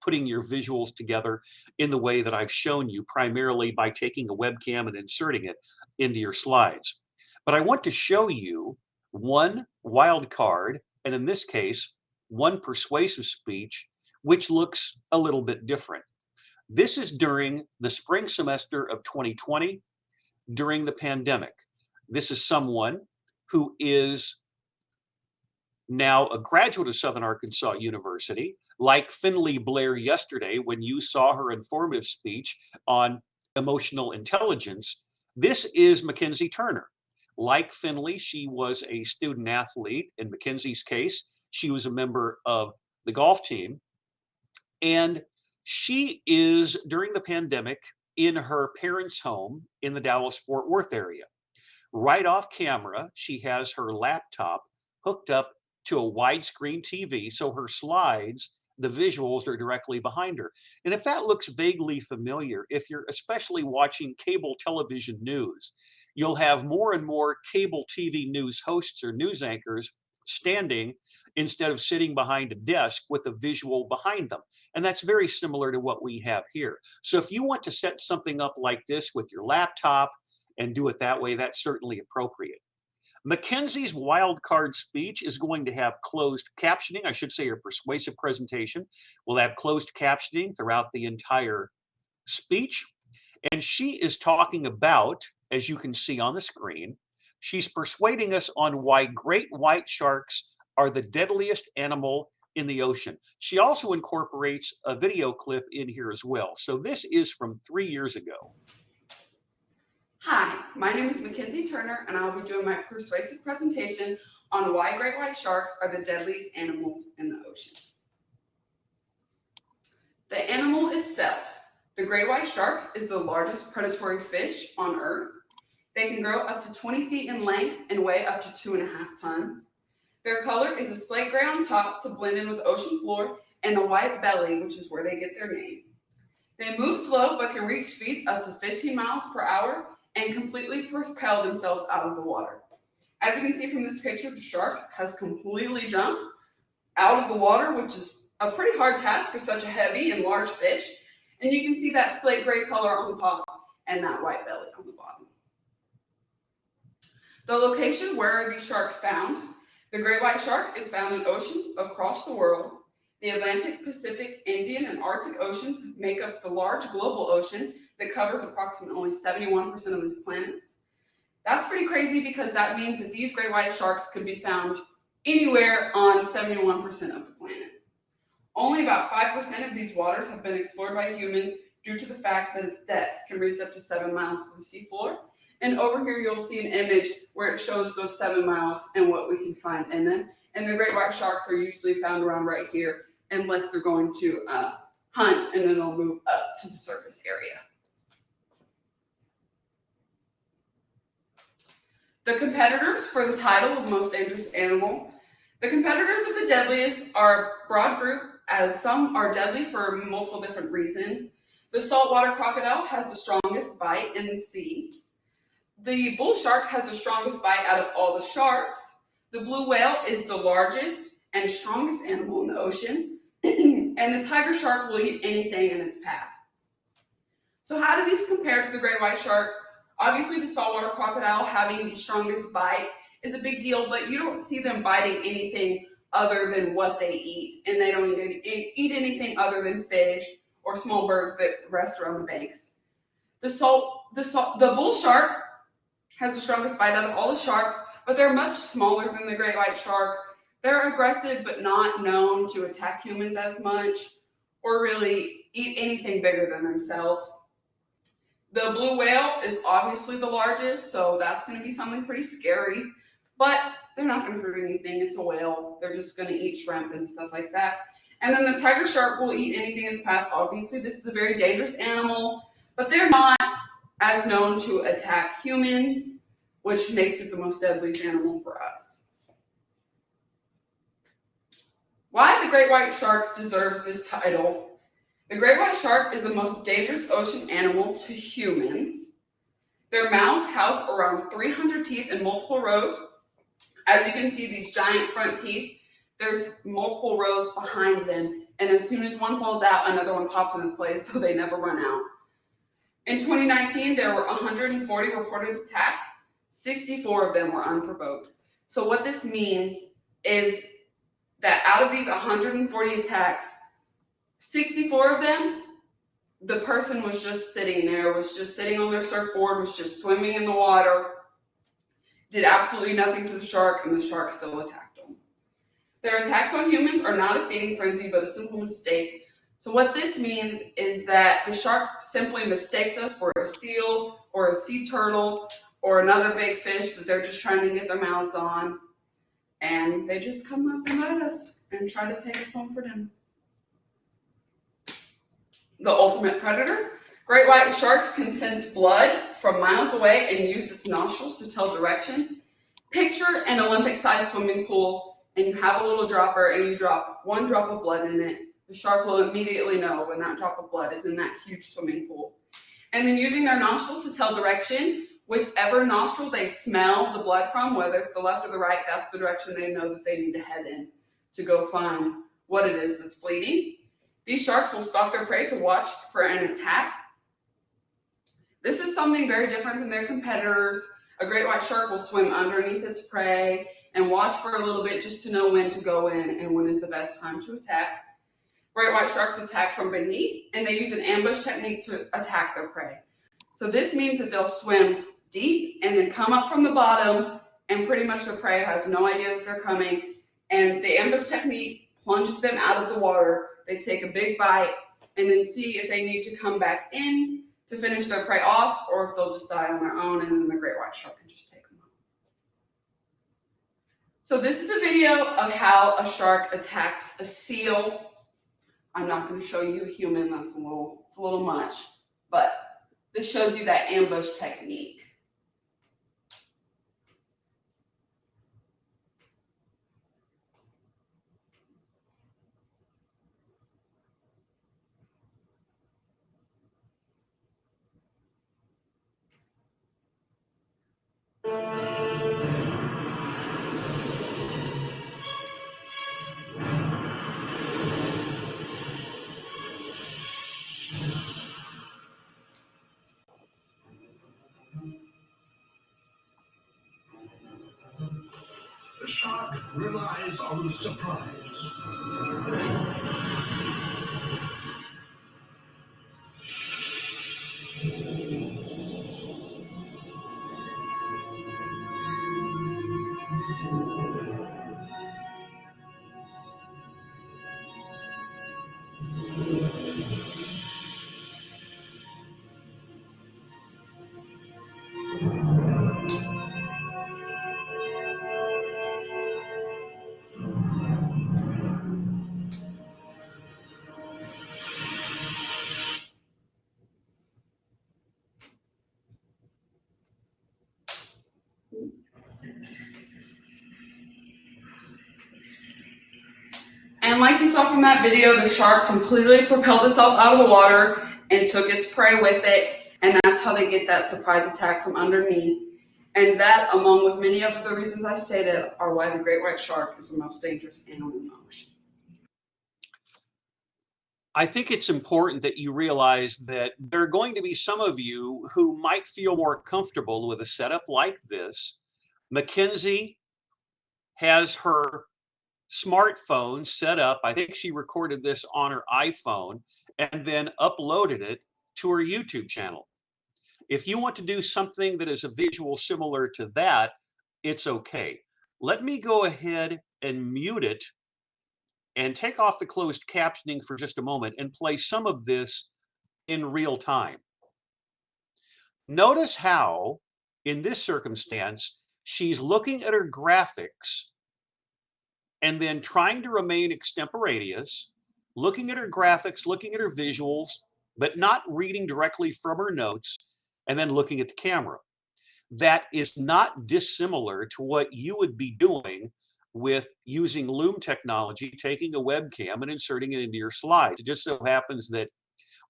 putting your visuals together in the way that I've shown you, primarily by taking a webcam and inserting it into your slides. But I want to show you one wild card, and in this case, one persuasive speech, which looks a little bit different. This is during the spring semester of 2020, during the pandemic. This is someone who is now a graduate of Southern Arkansas University, like Finley Blair yesterday when you saw her informative speech on emotional intelligence. This is Mackenzie Turner. Like Finley, she was a student athlete. In Mackenzie's case, she was a member of the golf team. And she is, during the pandemic, in her parents' home in the Dallas-Fort Worth area. Right off camera, she has her laptop hooked up to a widescreen TV, so her slides, the visuals are directly behind her. And if that looks vaguely familiar, if you're especially watching cable television news, you'll have more and more cable TV news hosts or news anchors standing instead of sitting behind a desk with a visual behind them. And that's very similar to what we have here. So if you want to set something up like this with your laptop and do it that way, that's certainly appropriate. Mackenzie's wild card speech is going to have closed captioning. I should say her persuasive presentation will have closed captioning throughout the entire speech. And she is talking about, as you can see on the screen, she's persuading us on why great white sharks are the deadliest animal in the ocean. She also incorporates a video clip in here as well. So this is from 3 years ago. Hi, my name is Mackenzie Turner, and I'll be doing my persuasive presentation on why great white sharks are the deadliest animals in the ocean. The animal itself. The great white shark is the largest predatory fish on Earth. They can grow up to 20 feet in length and weigh up to 2.5 tons. Their color is a slate gray on top to blend in with the ocean floor, and a white belly, which is where they get their name. They move slow but can reach speeds up to 15 miles per hour and completely propel themselves out of the water. As you can see from this picture, the shark has completely jumped out of the water, which is a pretty hard task for such a heavy and large fish. And you can see that slate gray color on the top and that white belly on the bottom. The location where are these sharks found? The great white shark is found in oceans across the world. The Atlantic, Pacific, Indian, and Arctic oceans make up the large global ocean that covers approximately 71% of this planet. That's pretty crazy because that means that these great white sharks could be found anywhere on 71% of the planet. Only about 5% of these waters have been explored by humans due to the fact that its depths can reach up to 7 miles to the seafloor. And over here you'll see an image where it shows those 7 miles and what we can find in them. And the great white sharks are usually found around right here unless they're going to hunt, and then they'll move up to the surface area. The competitors for the title of most dangerous animal. The competitors of the deadliest are a broad group, as some are deadly for multiple different reasons. The saltwater crocodile has the strongest bite in the sea. The bull shark has the strongest bite out of all the sharks. The blue whale is the largest and strongest animal in the ocean. And the tiger shark will eat anything in its path. So how do these compare to the great white shark? Obviously, the saltwater crocodile having the strongest bite is a big deal, but you don't see them biting anything other than what they eat. And they don't eat anything other than fish or small birds that rest around the banks. The bull shark has the strongest bite out of all the sharks, but they're much smaller than the great white shark. They're aggressive, but not known to attack humans as much or really eat anything bigger than themselves. The blue whale is obviously the largest, so that's going to be something pretty scary, but they're not going to hurt anything. It's a whale. They're just going to eat shrimp and stuff like that. And then the tiger shark will eat anything in its path. Obviously, this is a very dangerous animal, but they're not as known to attack humans, which makes it the most deadliest animal for us. Why the great white shark deserves this title. The great white shark is the most dangerous ocean animal to humans. Their mouths house around 300 teeth in multiple rows. As you can see, these giant front teeth, there's multiple rows behind them, and as soon as one falls out, another one pops in its place, so they never run out. In 2019, there were 140 reported attacks. 64 of them were unprovoked. So what this means is that out of these 140 attacks, 64 of them, the person was just sitting there, was just sitting on their surfboard, was just swimming in the water, did absolutely nothing to the shark, and the shark still attacked them. Their attacks on humans are not a feeding frenzy, but a simple mistake. So what this means is that the shark simply mistakes us for a seal or a sea turtle or another big fish that they're just trying to get their mouths on, and they just come up and bite us and try to take us home for dinner. The ultimate predator. Great white sharks can sense blood from miles away and use its nostrils to tell direction. Picture an Olympic-sized swimming pool, and you have a little dropper, and you drop one drop of blood in it. The shark will immediately know when that drop of blood is in that huge swimming pool. And then using their nostrils to tell direction, whichever nostril they smell the blood from, whether it's the left or the right, that's the direction they know that they need to head in to go find what it is that's bleeding. These sharks will stalk their prey to watch for an attack. This is something very different than their competitors. A great white shark will swim underneath its prey and watch for a little bit just to know when to go in and when is the best time to attack. Great white sharks attack from beneath, and they use an ambush technique to attack their prey. So this means that they'll swim deep and then come up from the bottom, and pretty much their prey has no idea that they're coming. And the ambush technique plunges them out of the water. They take a big bite and then see if they need to come back in to finish their prey off, or if they'll just die on their own, and then the great white shark can just take them out. So this is a video of how a shark attacks a seal. I'm not going to show you a human, it's a little much, but this shows you that ambush technique. shark relies on surprise. And like you saw from that video, the shark completely propelled itself out of the water and took its prey with it. And that's how they get that surprise attack from underneath. And that, along with many of the reasons I stated, are why the great white shark is the most dangerous animal in the ocean. I think it's important that you realize that there are going to be some of you who might feel more comfortable with a setup like this. Mackenzie has her smartphone set up. I think she recorded this on her iPhone and then uploaded it to her YouTube channel. If you want to do something that is a visual similar to that, it's okay. Let me go ahead and mute it and take off the closed captioning for just a moment and play some of this in real time. Notice how, in this circumstance, she's looking at her graphics and then trying to remain extemporaneous, looking at her graphics, looking at her visuals, but not reading directly from her notes, and then looking at the camera. That is not dissimilar to what you would be doing with using Loom technology, taking a webcam and inserting it into your slides. It just so happens that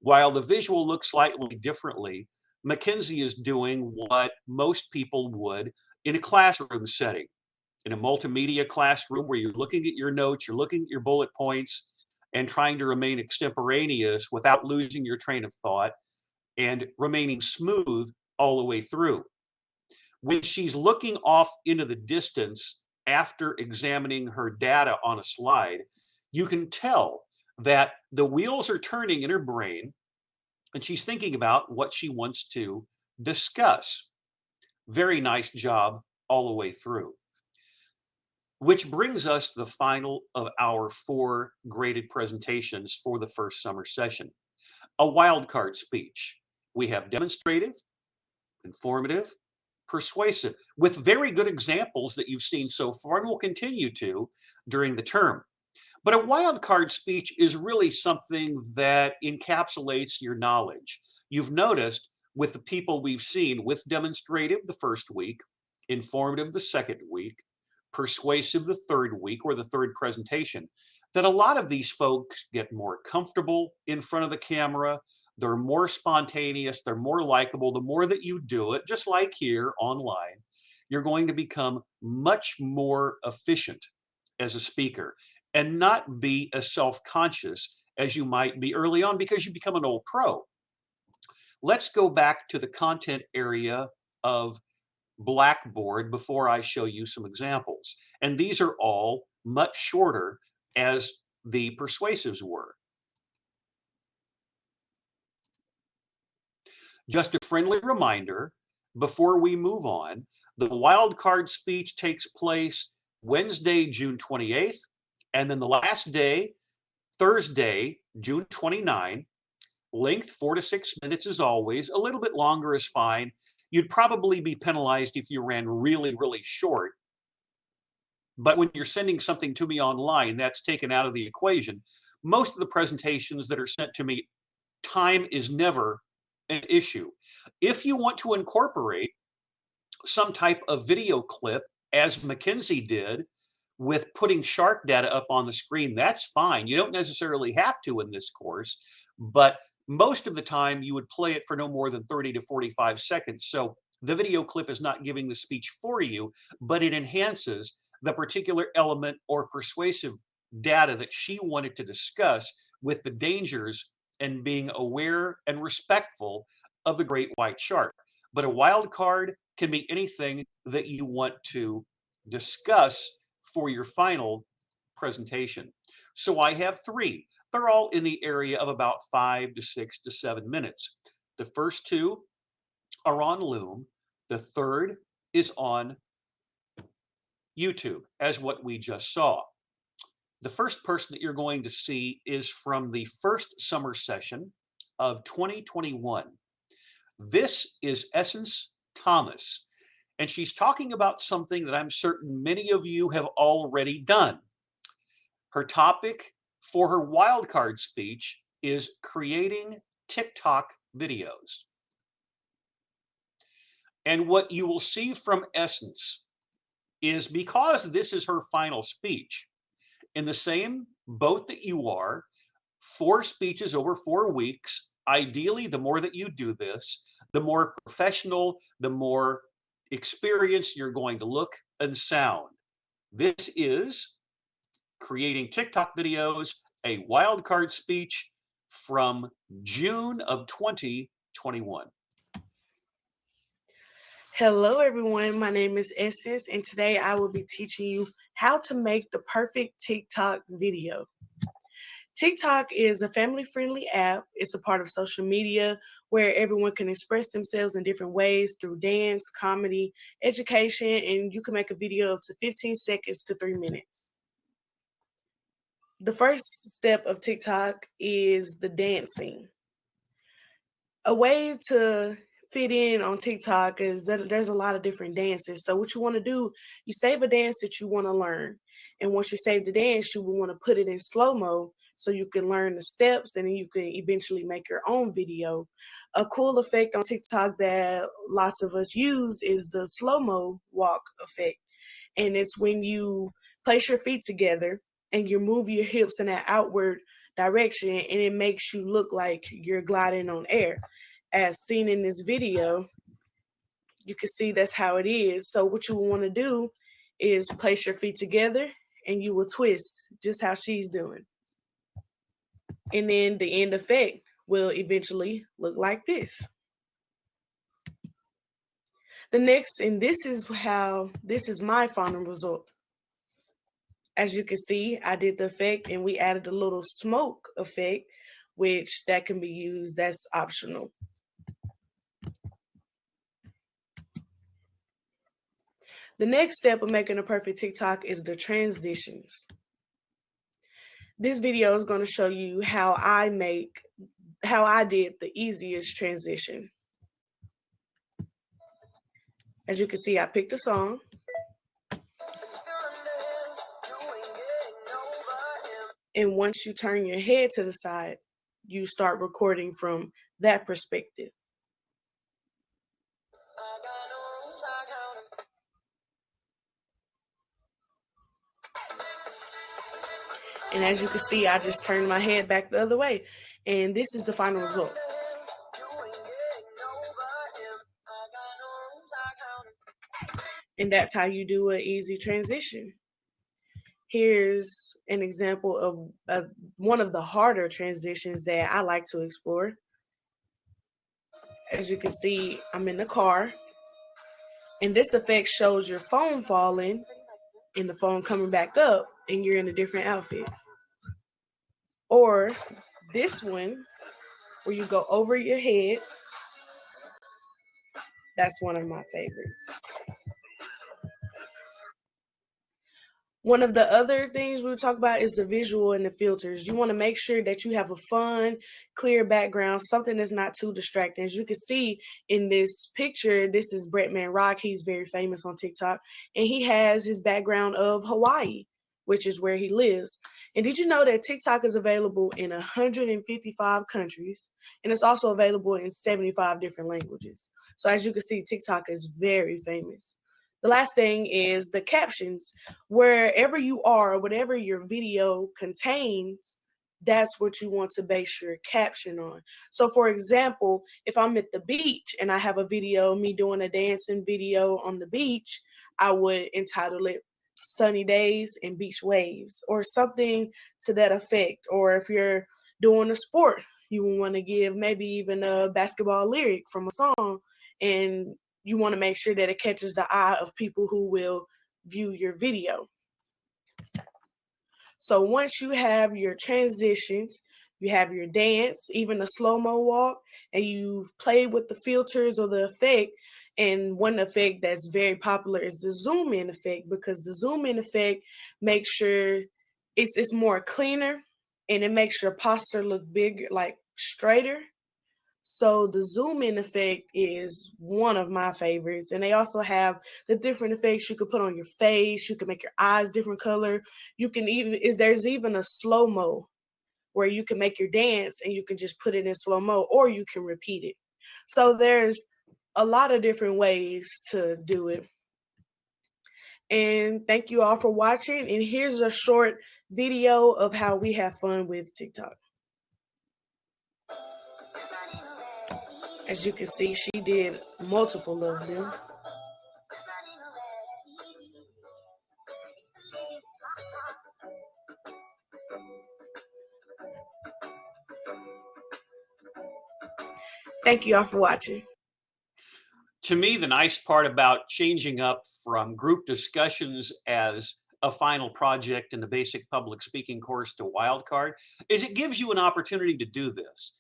while the visual looks slightly differently, Mackenzie is doing what most people would in a classroom setting. In a multimedia classroom where you're looking at your notes, you're looking at your bullet points, and trying to remain extemporaneous without losing your train of thought and remaining smooth all the way through. When she's looking off into the distance after examining her data on a slide, you can tell that the wheels are turning in her brain and she's thinking about what she wants to discuss. Very nice job all the way through. Which brings us to the final of our 4 graded presentations for the first summer session. A wildcard speech. We have demonstrative, informative, persuasive, with very good examples that you've seen so far and will continue to during the term. But a wildcard speech is really something that encapsulates your knowledge. You've noticed with the people we've seen with demonstrative the first week, informative the second week, persuasive the third week or the third presentation, that a lot of these folks get more comfortable in front of the camera. They're more spontaneous, they're more likable. The more that you do it, just like here online, you're going to become much more efficient as a speaker and not be as self-conscious as you might be early on because you become an old pro. Let's go back to the content area of Blackboard before I show you some examples. And these are all much shorter as the persuasives were. Just a friendly reminder before we move on, the wildcard speech takes place Wednesday, June 28th, and then the last day, Thursday, June 29th. Length 4 to 6 minutes as always. A little bit longer is fine. You'd probably be penalized if you ran really, really short. But when you're sending something to me online, that's taken out of the equation. Most of the presentations that are sent to me, time is never an issue. If you want to incorporate some type of video clip, as Mackenzie did, with putting shark data up on the screen, that's fine. You don't necessarily have to in this course, but most of the time you would play it for no more than 30 to 45 seconds. So the video clip is not giving the speech for you, but it enhances the particular element or persuasive data that she wanted to discuss with the dangers and being aware and respectful of the great white shark. But a wild card can be anything that you want to discuss for your final presentation. So I have 3. They're all in the area of about 5 to 6 to 7 minutes. The first 2 are on Loom. The third is on YouTube, as what we just saw. The first person that you're going to see is from the first summer session of 2021. This is Essence Thomas, and she's talking about something that I'm certain many of you have already done. Her topic for her wildcard speech is creating TikTok videos. And what you will see from Essence is, because this is her final speech, in the same boat that you are, 4 speeches over 4 weeks. Ideally, the more that you do this, the more professional, the more experienced you're going to look and sound. This is creating TikTok videos, a wildcard speech from June of 2021. Hello everyone, my name is Essence, and today I will be teaching you how to make the perfect TikTok video. TikTok is a family-friendly app. It's a part of social media where everyone can express themselves in different ways through dance, comedy, education, and you can make a video up to 15 seconds to 3 minutes. The first step of TikTok is the dancing. A way to fit in on TikTok is that there's a lot of different dances. So what you want to do, you save a dance that you want to learn. And once you save the dance, you will want to put it in slow-mo so you can learn the steps, and then you can eventually make your own video. A cool effect on TikTok that lots of us use is the slow-mo walk effect. And it's when you place your feet together and you move your hips in that outward direction, and it makes you look like you're gliding on air. As seen in this video, you can see that's how it is. So what you will want to do is place your feet together and you will twist just how she's doing. And then the end effect will eventually look like this. The next, and this is my final result. As you can see, I did the effect and we added a little smoke effect, which that can be used, that's optional. The next step of making a perfect TikTok is the transitions. This video is going to show you how I did the easiest transition. As you can see, I picked a song. And once you turn your head to the side, you start recording from that perspective. And as you can see, I just turned my head back the other way. And this is the final result. And that's how you do an easy transition. Here's an example of one of the harder transitions that I like to explore. As you can see, I'm in the car. And this effect shows your phone falling and the phone coming back up and you're in a different outfit. Or this one where you go over your head. That's one of my favorites. One of the other things we'll talk about is the visual and the filters. You want to make sure that you have a fun, clear background, something that's not too distracting. As you can see in this picture, this is Bretman Rock. He's very famous on TikTok, and he has his background of Hawaii, which is where he lives. And did you know that TikTok is available in 155 countries, and it's also available in 75 different languages? So as you can see, TikTok is very famous. The last thing is the captions. Wherever you are, whatever your video contains, that's what you want to base your caption on. So for example, if I'm at the beach and I have a video, me doing a dancing video on the beach, I would entitle it Sunny Days and Beach Waves, or something to that effect. Or if you're doing a sport, you want to give maybe even a basketball lyric from a song, and you want to make sure that it catches the eye of people who will view your video. So once you have your transitions, you have your dance, even a slow-mo walk, and you've played with the filters or the effect, and one effect that's very popular is the zoom in effect, because the zoom in effect makes sure it's more cleaner, and it makes your posture look bigger, like straighter. So the zoom in effect is one of my favorites. And they also have the different effects you could put on your face. You can make your eyes different color. You can even, there's even a slow-mo where you can make your dance and you can just put it in slow-mo, or you can repeat it. So there's a lot of different ways to do it. And thank you all for watching. And here's a short video of how we have fun with TikTok. As you can see, she did multiple of them. Thank you all for watching. To me, the nice part about changing up from group discussions as a final project in the basic public speaking course to wildcard is it gives you an opportunity to do this.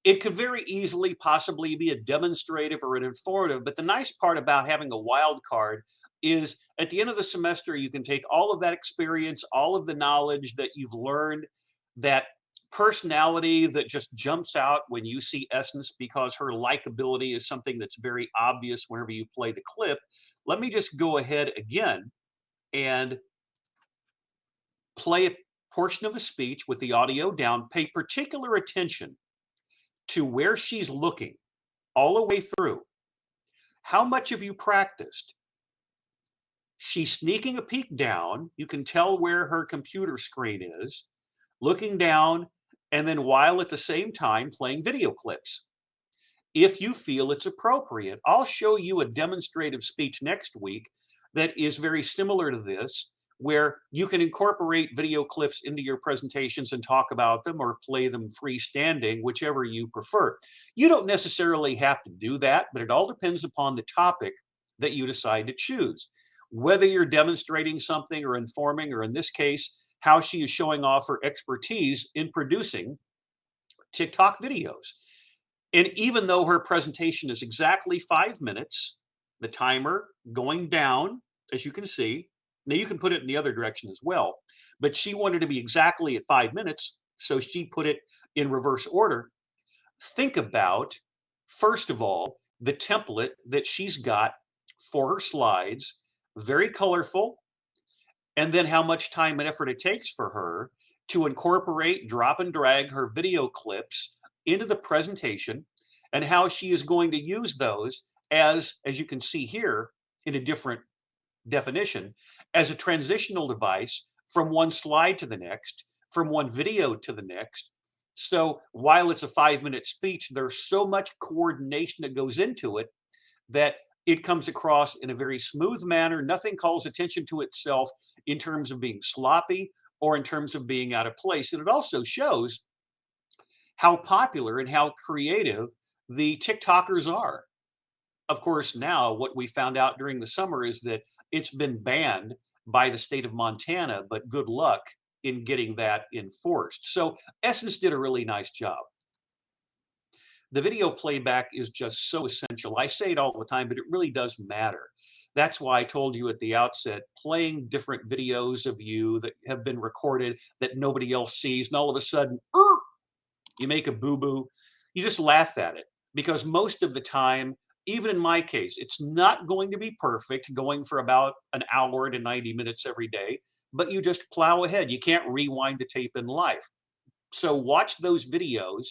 It could very easily possibly be a demonstrative or an informative, but the nice part about having a wild card is at the end of the semester, you can take all of that experience, all of the knowledge that you've learned, that personality that just jumps out when you see Essence because her likability is something that's very obvious whenever you play the clip. Let me just go ahead again and play a portion of the speech with the audio down. Pay particular attention to where she's looking all the way through. How much have you practiced? She's sneaking a peek down. You can tell where her computer screen is, looking down, and then while at the same time playing video clips. If you feel it's appropriate, I'll show you a demonstrative speech next week that is very similar to this, where you can incorporate video clips into your presentations and talk about them or play them freestanding, whichever you prefer. You don't necessarily have to do that, but it all depends upon the topic that you decide to choose. Whether you're demonstrating something or informing, or in this case, how she is showing off her expertise in producing TikTok videos. And even though her presentation is exactly 5 minutes, the timer going down, as you can see, now you can put it in the other direction as well, but she wanted to be exactly at 5 minutes, so she put it in reverse order. Think about, first of all, the template that she's got for her slides, very colorful, and then how much time and effort it takes for her to incorporate, drop and drag her video clips into the presentation, and how she is going to use those as you can see here in a different definition, as a transitional device from one slide to the next, from one video to the next. So while it's a 5-minute speech, there's so much coordination that goes into it that it comes across in a very smooth manner. Nothing calls attention to itself in terms of being sloppy or in terms of being out of place. And it also shows how popular and how creative the TikTokers are. Of course, now what we found out during the summer is that it's been banned by the state of Montana, but good luck in getting that enforced. So Essence did a really nice job. The video playback is just so essential. I say it all the time, but it really does matter. That's why I told you at the outset, playing different videos of you that have been recorded that nobody else sees, and all of a sudden, you make a boo-boo, you just laugh at it. Because most of the time, even in my case, it's not going to be perfect, going for about an hour to 90 minutes every day, but you just plow ahead. You can't rewind the tape in life. So watch those videos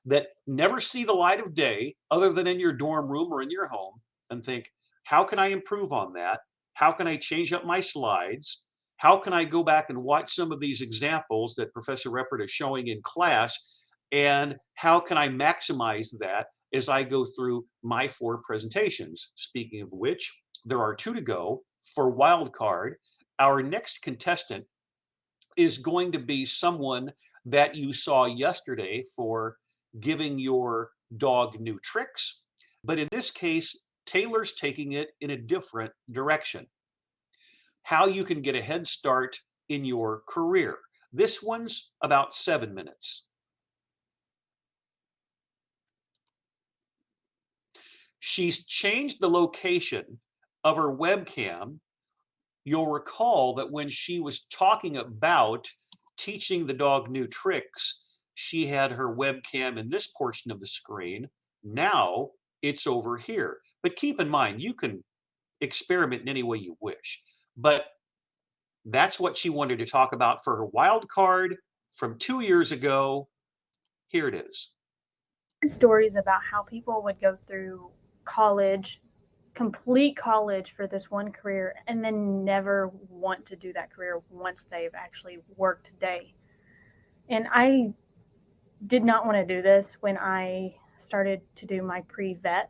that never see the light of day other than in your dorm room or in your home and think, how can I improve on that? How can I change up my slides? How can I go back and watch some of these examples that Professor Reppert is showing in class? And how can I maximize that as I go through my 4 presentations? Speaking of which, there are 2 to go for wildcard. Our next contestant is going to be someone that you saw yesterday for giving your dog new tricks. But in this case, Taylor's taking it in a different direction. How you can get a head start in your career. This one's about 7 minutes. She's changed the location of her webcam. You'll recall that when she was talking about teaching the dog new tricks, she had her webcam in this portion of the screen. Now it's over here. But keep in mind, you can experiment in any way you wish. But that's what she wanted to talk about for her wild card from 2 years ago. Here it is. Stories about how people would go through college, complete college for this one career, and then never want to do that career once they've actually worked a day. And I did not want to do this when I started to do my pre-vet.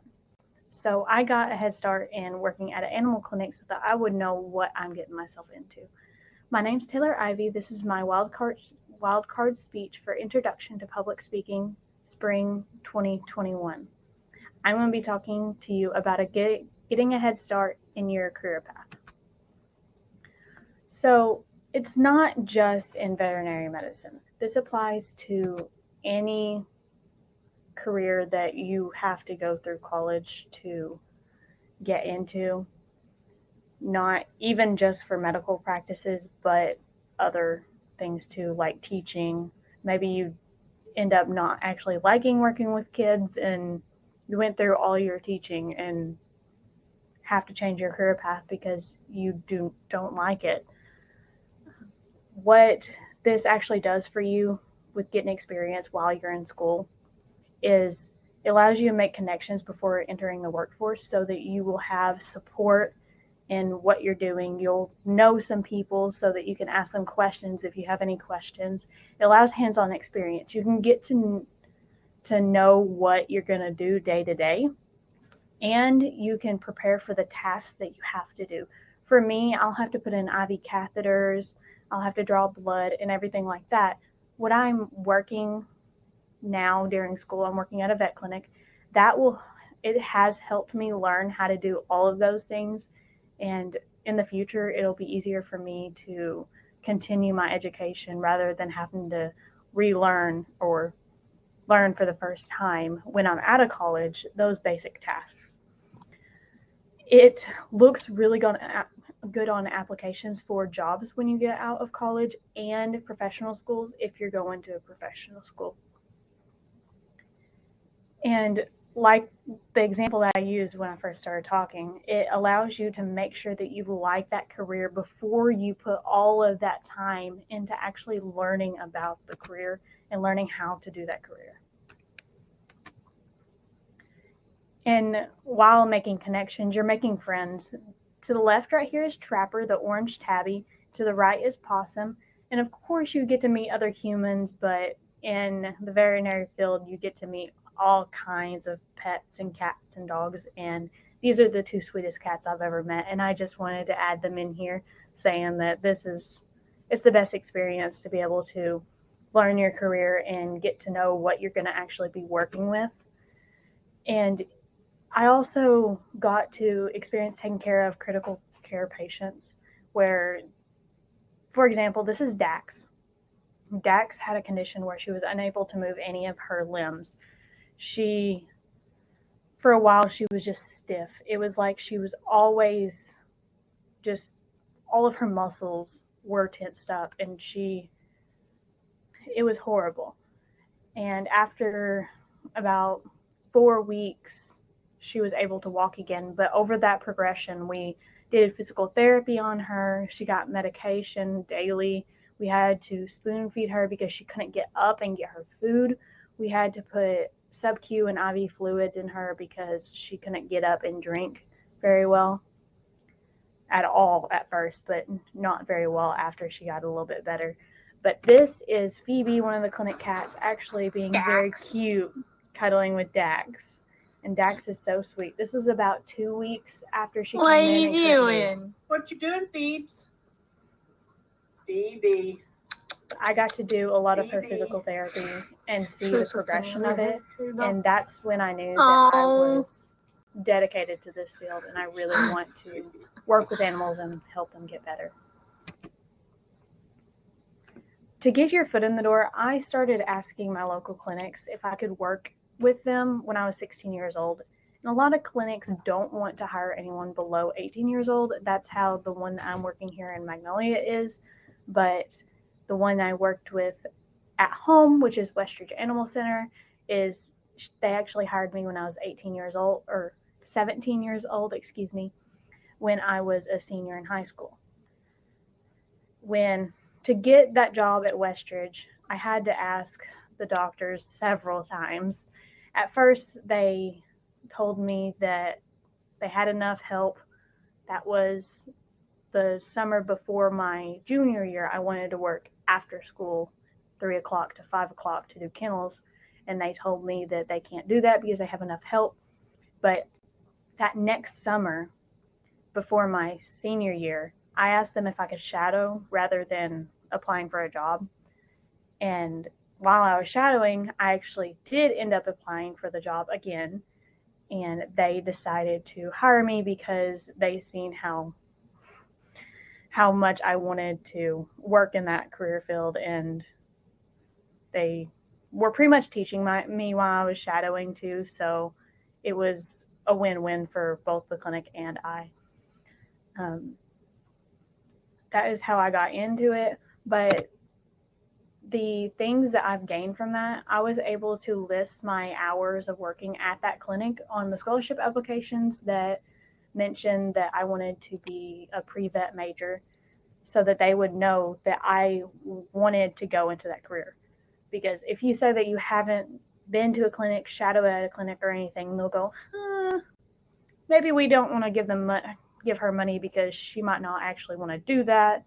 So I got a head start in working at an animal clinic so that I would know what I'm getting myself into. My name's Taylor Ivy. This is my wildcard speech for Introduction to Public Speaking, Spring 2021. I'm going to be talking to you about getting a head start in your career path. So it's not just in veterinary medicine. This applies to any career that you have to go through college to get into, not even just for medical practices, but other things too, like teaching. Maybe you end up not actually liking working with kids and you went through all your teaching and have to change your career path because you don't like it. What this actually does for you with getting experience while you're in school is it allows you to make connections before entering the workforce so that you will have support in what you're doing. You'll know some people so that you can ask them questions if you have any questions. It allows hands-on experience. You can get to know what you're going to do day to day, and you can prepare for the tasks that you have to do. For me, I'll have to put in IV catheters, I'll have to draw blood and everything like that. What I'm working now during school, I'm working at a vet clinic, it has helped me learn how to do all of those things, and in the future it'll be easier for me to continue my education rather than having to relearn or learn for the first time when I'm out of college those basic tasks. It looks really good on applications for jobs when you get out of college and professional schools if you're going to a professional school. And like the example that I used when I first started talking, it allows you to make sure that you like that career before you put all of that time into actually learning about the career and learning how to do that career. And while making connections, you're making friends. To the left right here is Trapper, the orange tabby. To the right is Possum. And of course you get to meet other humans, but in the veterinary field, you get to meet all kinds of pets and cats and dogs. And these are the two sweetest cats I've ever met. And I just wanted to add them in here, saying that it's the best experience to be able to learn your career and get to know what you're going to actually be working with. And I also got to experience taking care of critical care patients where, for example, this is Dax. Dax had a condition where she was unable to move any of her limbs. For a while, she was just stiff. It was like she was always just, all of her muscles were tensed up, and it was horrible. And after about 4 weeks, she was able to walk again. But over that progression, we did physical therapy on her. She got medication daily. We had to spoon feed her because she couldn't get up and get her food. We had to put sub-Q and IV fluids in her because she couldn't get up and drink very well at all at first, but not very well after she got a little bit better. But this is Phoebe, one of the clinic cats, actually being very cute, cuddling with Dax. And Dax is so sweet. This was about 2 weeks after she What are came in. you doing? What you doing, Phoebes? Phoebe. I got to do a lot of her physical therapy and see the progression of it. And that's when I knew that I was dedicated to this field and I really want to work with animals and help them get better. to get your foot in the door, I started asking my local clinics if I could work with them when I was 16 years old. And a lot of clinics don't want to hire anyone below 18 years old. That's how the one that I'm working here in Magnolia is. But the one I worked with at home, which is Westridge Animal Center, is they actually hired me when I was 18 years old, or 17 years old, excuse me, when I was a senior in high school. To get that job at Westridge, I had to ask the doctors several times. At first, they told me that they had enough help. That was the summer before my junior year. I wanted to work after school, 3 o'clock to 5 o'clock to do kennels, and they told me that they can't do that because they have enough help. But that next summer, before my senior year, I asked them if I could shadow rather than applying for a job. And while I was shadowing, I actually did end up applying for the job again. And they decided to hire me because they seen how much I wanted to work in that career field. And they were pretty much teaching me while I was shadowing too. So it was a win-win for both the clinic and I. That is how I got into it. But the things that I've gained from that, I was able to list my hours of working at that clinic on the scholarship applications that mentioned that I wanted to be a pre-vet major, so that they would know that I wanted to go into that career. Because if you say that you haven't been to a clinic, shadowed at a clinic or anything, they'll go, maybe we don't want to give her money because she might not actually want to do that,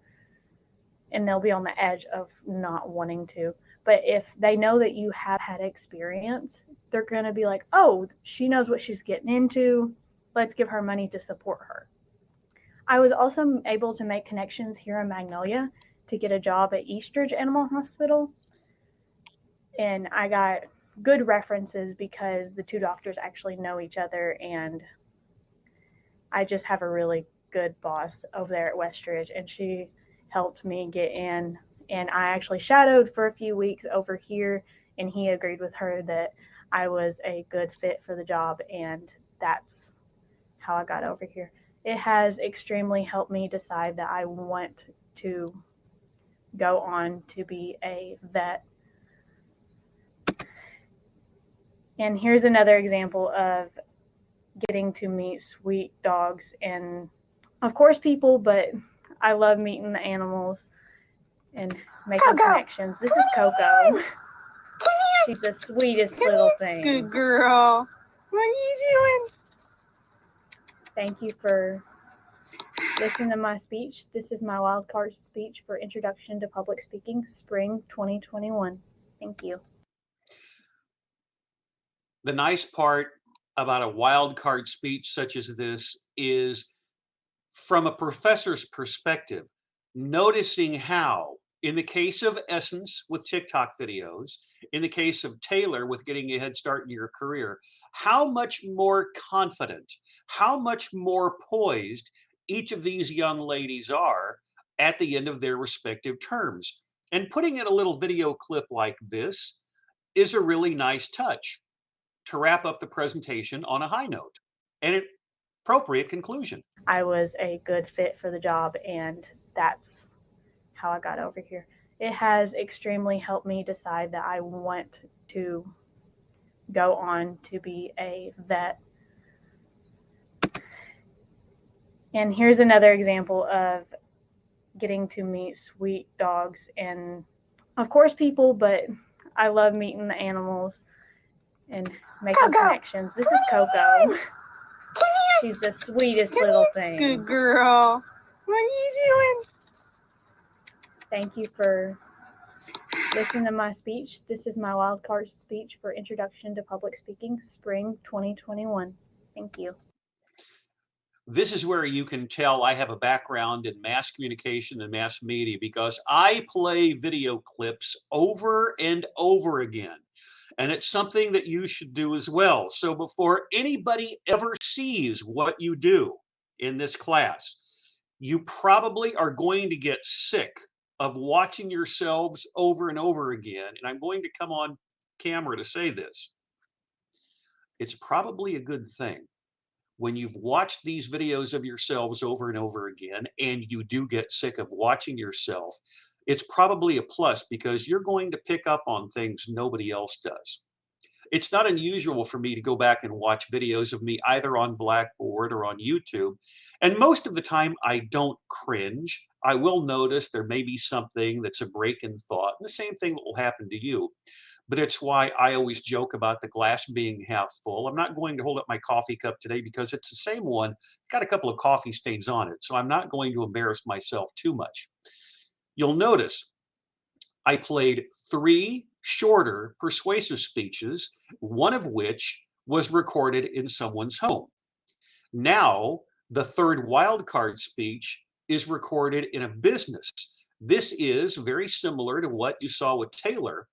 and they'll be on the edge of not wanting to. But if they know that you have had experience, they're going to be like, oh, she knows what she's getting into. Let's give her money to support her. I was also able to make connections here in Magnolia to get a job at Eastridge Animal Hospital. And I got good references because the two doctors actually know each other, and I just have a really good boss over there at Westridge, and she helped me get in. And I actually shadowed for a few weeks over here, and he agreed with her that I was a good fit for the job, and that's how I got over here. It has extremely helped me decide that I want to go on to be a vet. And here's another example of getting to meet sweet dogs and, of course, people, but I love meeting the animals and making connections. This is Coco. She's the sweetest little thing. Good girl. What are you doing? Thank you for listening to my speech. This is my wildcard speech for Introduction to Public Speaking, Spring 2021. Thank you. The nice part about a wild card speech such as this is, from a professor's perspective, noticing how, in the case of Essence with TikTok videos, in the case of Taylor with getting a head start in your career, how much more confident, how much more poised each of these young ladies are at the end of their respective terms. And putting in a little video clip like this is a really nice touch to wrap up the presentation on a high note and an appropriate conclusion. I was a good fit for the job, and that's how I got over here. It has extremely helped me decide that I want to go on to be a vet. And here's another example of getting to meet sweet dogs and, of course, people, but I love meeting the animals and making connections. This is Coco. She's the sweetest little thing. Good girl. What are you doing? Thank you for listening to my speech. This is my wildcard speech for Introduction to Public Speaking, Spring 2021. Thank you. This is where you can tell I have a background in mass communication and mass media, because I play video clips over and over again. And it's something that you should do as well. So before anybody ever sees what you do in this class, you probably are going to get sick of watching yourselves over and over again, and I'm going to come on camera to say this, it's probably a good thing. When you've watched these videos of yourselves over and over again, and you do get sick of watching yourself, it's probably a plus because you're going to pick up on things nobody else does. It's not unusual for me to go back and watch videos of me either on Blackboard or on YouTube. And most of the time, I don't cringe. I will notice there may be something that's a break in thought. And the same thing will happen to you. But it's why I always joke about the glass being half full. I'm not going to hold up my coffee cup today because it's the same one. Got a couple of coffee stains on it. So I'm not going to embarrass myself too much. You'll notice I played 3 shorter persuasive speeches, one of which was recorded in someone's home. Now, the 3rd wildcard speech is recorded in a business. This is very similar to what you saw with Taylor,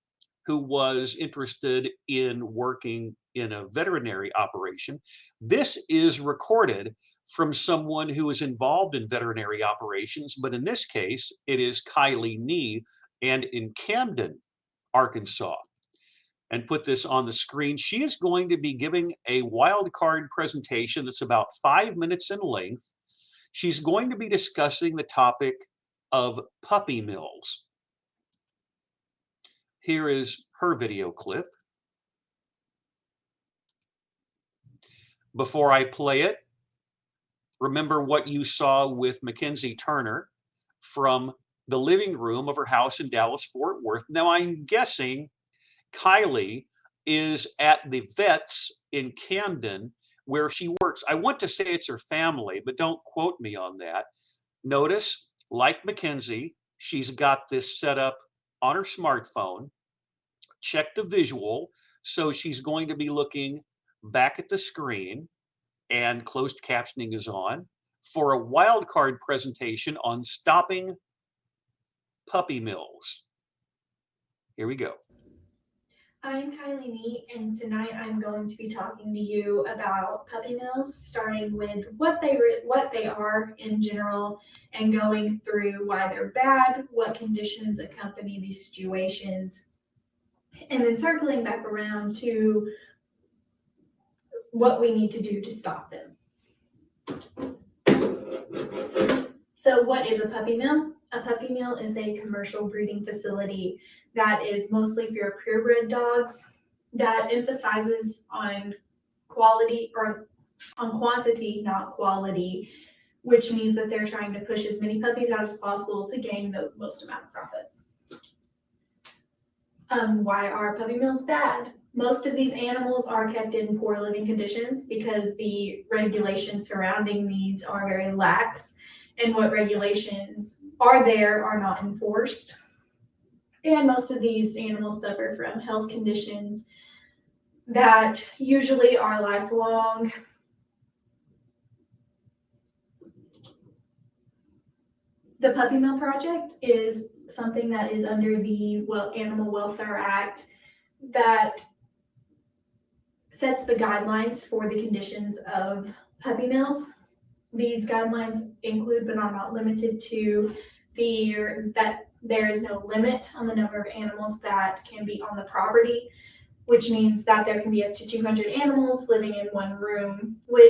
who was interested in working in a veterinary operation. This is recorded from someone who is involved in veterinary operations, but in this case, it is Kylie Nee, and in Camden, Arkansas. And put this on the screen. She is going to be giving a wild card presentation that's about 5 minutes in length. She's going to be discussing the topic of puppy mills. Here is her video clip. Before I play it, remember what you saw with Mackenzie Turner from the living room of her house in Dallas-Fort Worth. Now, I'm guessing Kylie is at the vet's in Camden where she works. I want to say it's her family, but don't quote me on that. Notice, like Mackenzie, she's got this set up on her smartphone. Check the visual. So she's going to be looking back at the screen, and closed captioning is on for a wildcard presentation on stopping puppy mills. Here we go. I'm Kylie Nee, and tonight I'm going to be talking to you about puppy mills, starting with what they are in general, and going through why they're bad, what conditions accompany these situations, and then circling back around to what we need to do to stop them. So what is a puppy mill? A puppy mill is a commercial breeding facility that is mostly for your purebred dogs, that emphasizes on quality, or on quantity, not quality, which means that they're trying to push as many puppies out as possible to gain the most amount of profits. Why are puppy mills bad? Most of these animals are kept in poor living conditions because the regulations surrounding these are very lax, and what regulations are there are not enforced. And most of these animals suffer from health conditions that usually are lifelong. The Puppy Mill Project is something that is under the Animal Welfare Act that sets the guidelines for the conditions of puppy mills. These guidelines include, but are not limited to, that there is no limit on the number of animals that can be on the property, which means that there can be up to 200 animals living in one room, which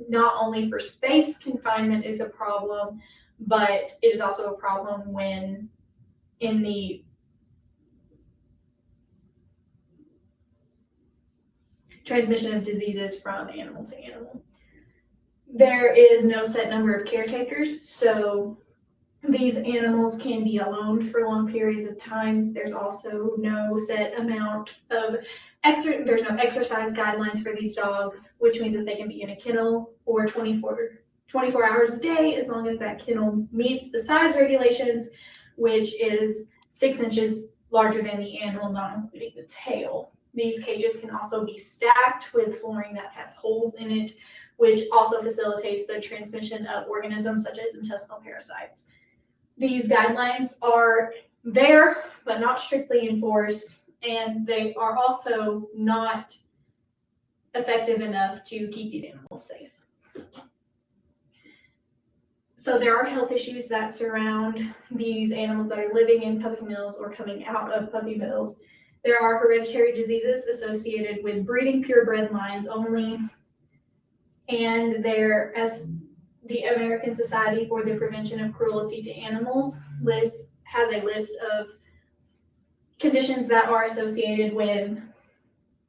not only for space confinement is a problem, but it is also a problem when in the transmission of diseases from animal to animal. There is no set number of caretakers, so these animals can be alone for long periods of times. There's also no set amount of there's no exercise guidelines for these dogs, which means that they can be in a kennel for 24 hours a day, as long as that kennel meets the size regulations, which is 6 inches larger than the animal, not including the tail. These cages can also be stacked with flooring that has holes in it, which also facilitates the transmission of organisms such as intestinal parasites. These guidelines are there, but not strictly enforced, and they are also not effective enough to keep these animals safe. So there are health issues that surround these animals that are living in puppy mills or coming out of puppy mills. There are hereditary diseases associated with breeding purebred lines only, and there, as the American Society for the Prevention of Cruelty to Animals has a list of conditions that are associated with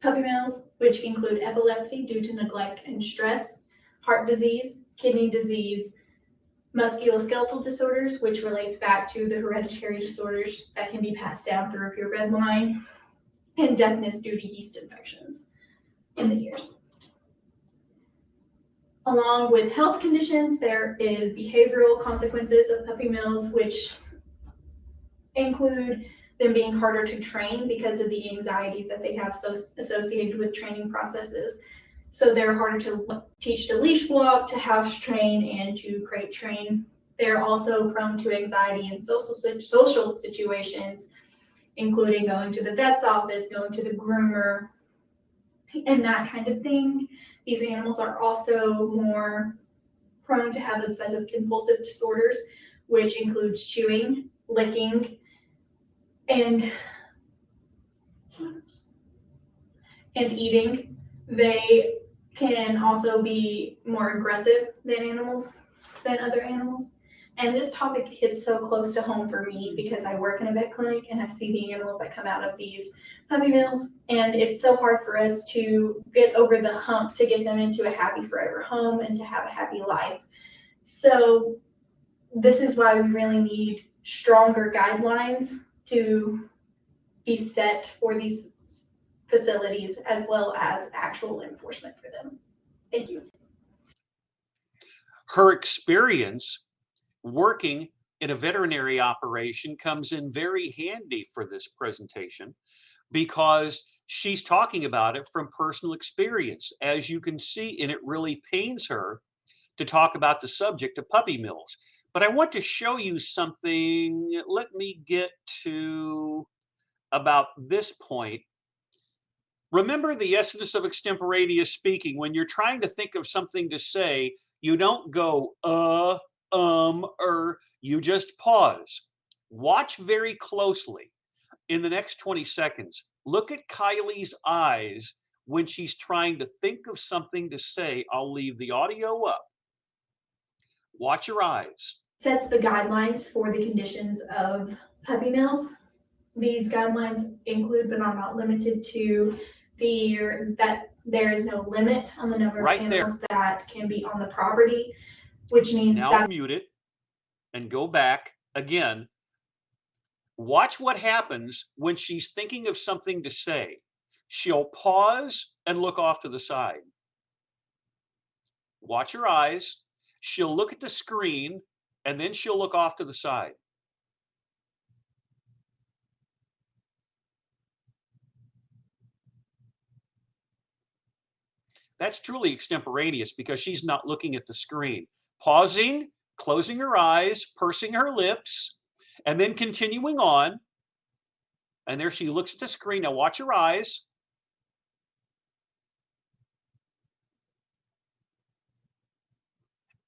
puppy mills, which include epilepsy due to neglect and stress, heart disease, kidney disease, musculoskeletal disorders, which relates back to the hereditary disorders that can be passed down through a purebred line, and deafness due to yeast infections in the ears. Along with health conditions, there is behavioral consequences of puppy mills, which include them being harder to train because of the anxieties that they have associated with training processes. So they're harder to teach to leash walk, to house train, and to crate train. They're also prone to anxiety in social situations, including going to the vet's office, going to the groomer, and that kind of thing. These animals are also more prone to have obsessive compulsive disorders, which includes chewing, licking, and eating. They can also be more aggressive than other animals. And this topic hits so close to home for me because I work in a vet clinic and I see the animals that come out of these puppy mills, and it's so hard for us to get over the hump to get them into a happy forever home and to have a happy life. So this is why we really need stronger guidelines to be set for these facilities, as well as actual enforcement for them. Thank you. Her experience working in a veterinary operation comes in very handy for this presentation because she's talking about it from personal experience, as you can see, and it really pains her to talk about the subject of puppy mills. But I want to show you something. Let me get to about this point. Remember the essence of extemporaneous speaking. When you're trying to think of something to say, you don't go, or you just pause. Watch very closely in the next 20 seconds. Look at Kylie's eyes when she's trying to think of something to say. I'll leave the audio up. Watch your eyes. Sets the guidelines for the conditions of puppy mills. These guidelines include, but are not limited to, that there is no limit on the number of animals that can be on the property, which means now that— mute it and go back again. Watch what happens when she's thinking of something to say. She'll pause and look off to the side. Watch her eyes. She'll look at the screen and then she'll look off to the side. That's truly extemporaneous because she's not looking at the screen. Pausing, closing her eyes, pursing her lips, and then continuing on. And there she looks at the screen. Now watch her eyes.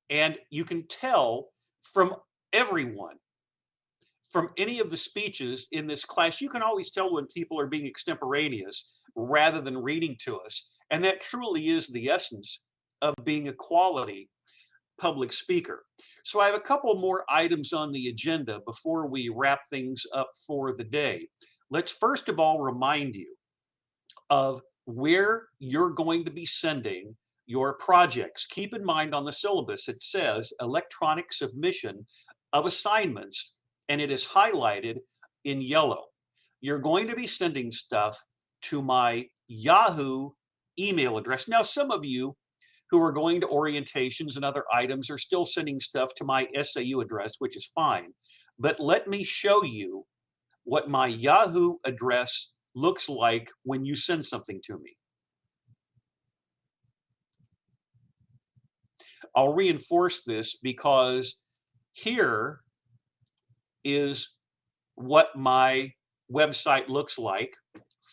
And you can tell from everyone, from any of the speeches in this class, you can always tell when people are being extemporaneous rather than reading to us. And that truly is the essence of being a quality public speaker. So I have a couple more items on the agenda before we wrap things up for the day. Let's first of all remind you of where you're going to be sending your projects. Keep in mind on the syllabus, it says electronic submission of assignments, and it is highlighted in yellow. You're going to be sending stuff to my Yahoo email address. Now, some of you who are going to orientations and other items are still sending stuff to my SAU address, which is fine. But let me show you what my Yahoo address looks like when you send something to me. I'll reinforce this because here is what my website looks like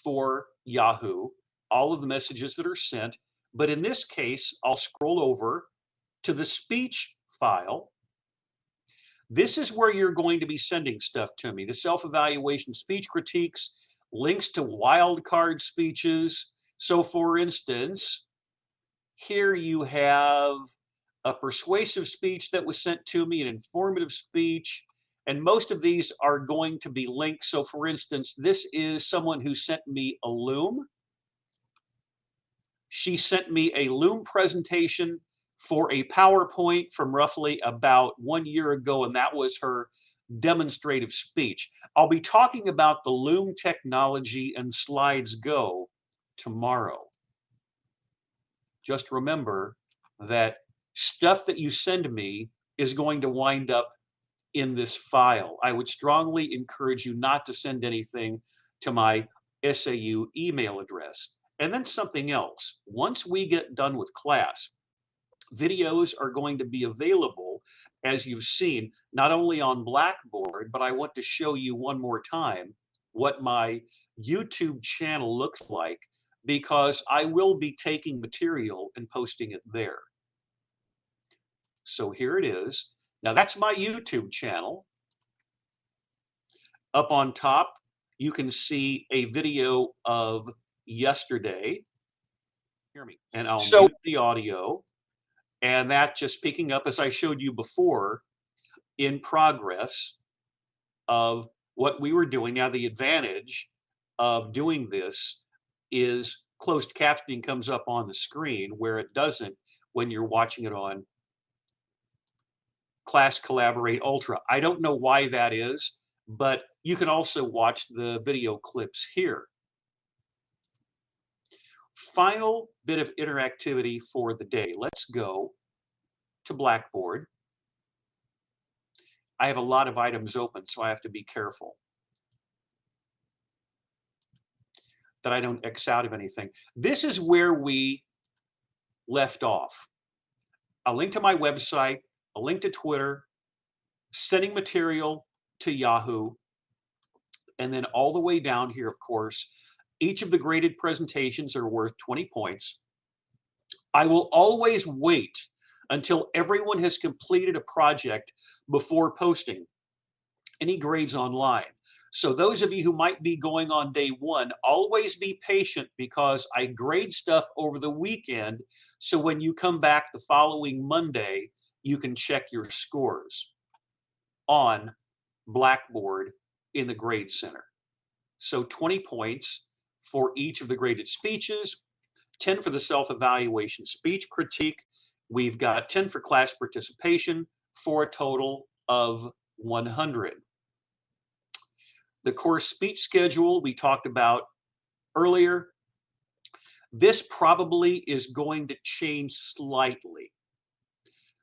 for Yahoo, all of the messages that are sent. But in this case, I'll scroll over to the speech file, This is where you're going to be sending stuff to me. The self-evaluation speech critiques, links to wildcard speeches. So for instance, here you have a persuasive speech that was sent to me, an informative speech, and most of these are going to be linked. So for instance, this is someone who sent me a Loom. She sent me a Loom presentation for a PowerPoint from roughly about 1 year ago, and that was her demonstrative speech. I'll be talking about the Loom technology and Slides Go tomorrow. Just remember that stuff that you send me is going to wind up in this file. I would strongly encourage you not to send anything to my SAU email address. And then something else. Once we get done with class, videos are going to be available, as you've seen, not only on Blackboard, but I want to show you one more time what my YouTube channel looks like, because I will be taking material and posting it there. So here it is. Now that's my YouTube channel. Up on top, you can see a video of yesterday. Hear me. And I'll mute the audio. And that just picking up, as I showed you before, in progress of what we were doing. Now the advantage of doing this is closed captioning comes up on the screen, where it doesn't when you're watching it on Class Collaborate Ultra. I don't know why that is, but you can also watch the video clips here. Final bit of interactivity for the day. Let's go to Blackboard. I have a lot of items open, so I have to be careful that I don't X out of anything. This is where we left off. A link to my website, a link to Twitter, sending material to Yahoo, and then all the way down here, of course, each of the graded presentations are worth 20 points. I will always wait until everyone has completed a project before posting any grades online. So those of you who might be going on day one, always be patient, because I grade stuff over the weekend. So when you come back the following Monday, you can check your scores on Blackboard in the Grade Center. So 20 points for each of the graded speeches, 10 for the self-evaluation speech critique. We've got 10 for class participation, for a total of 100. The course speech schedule we talked about earlier. This probably is going to change slightly.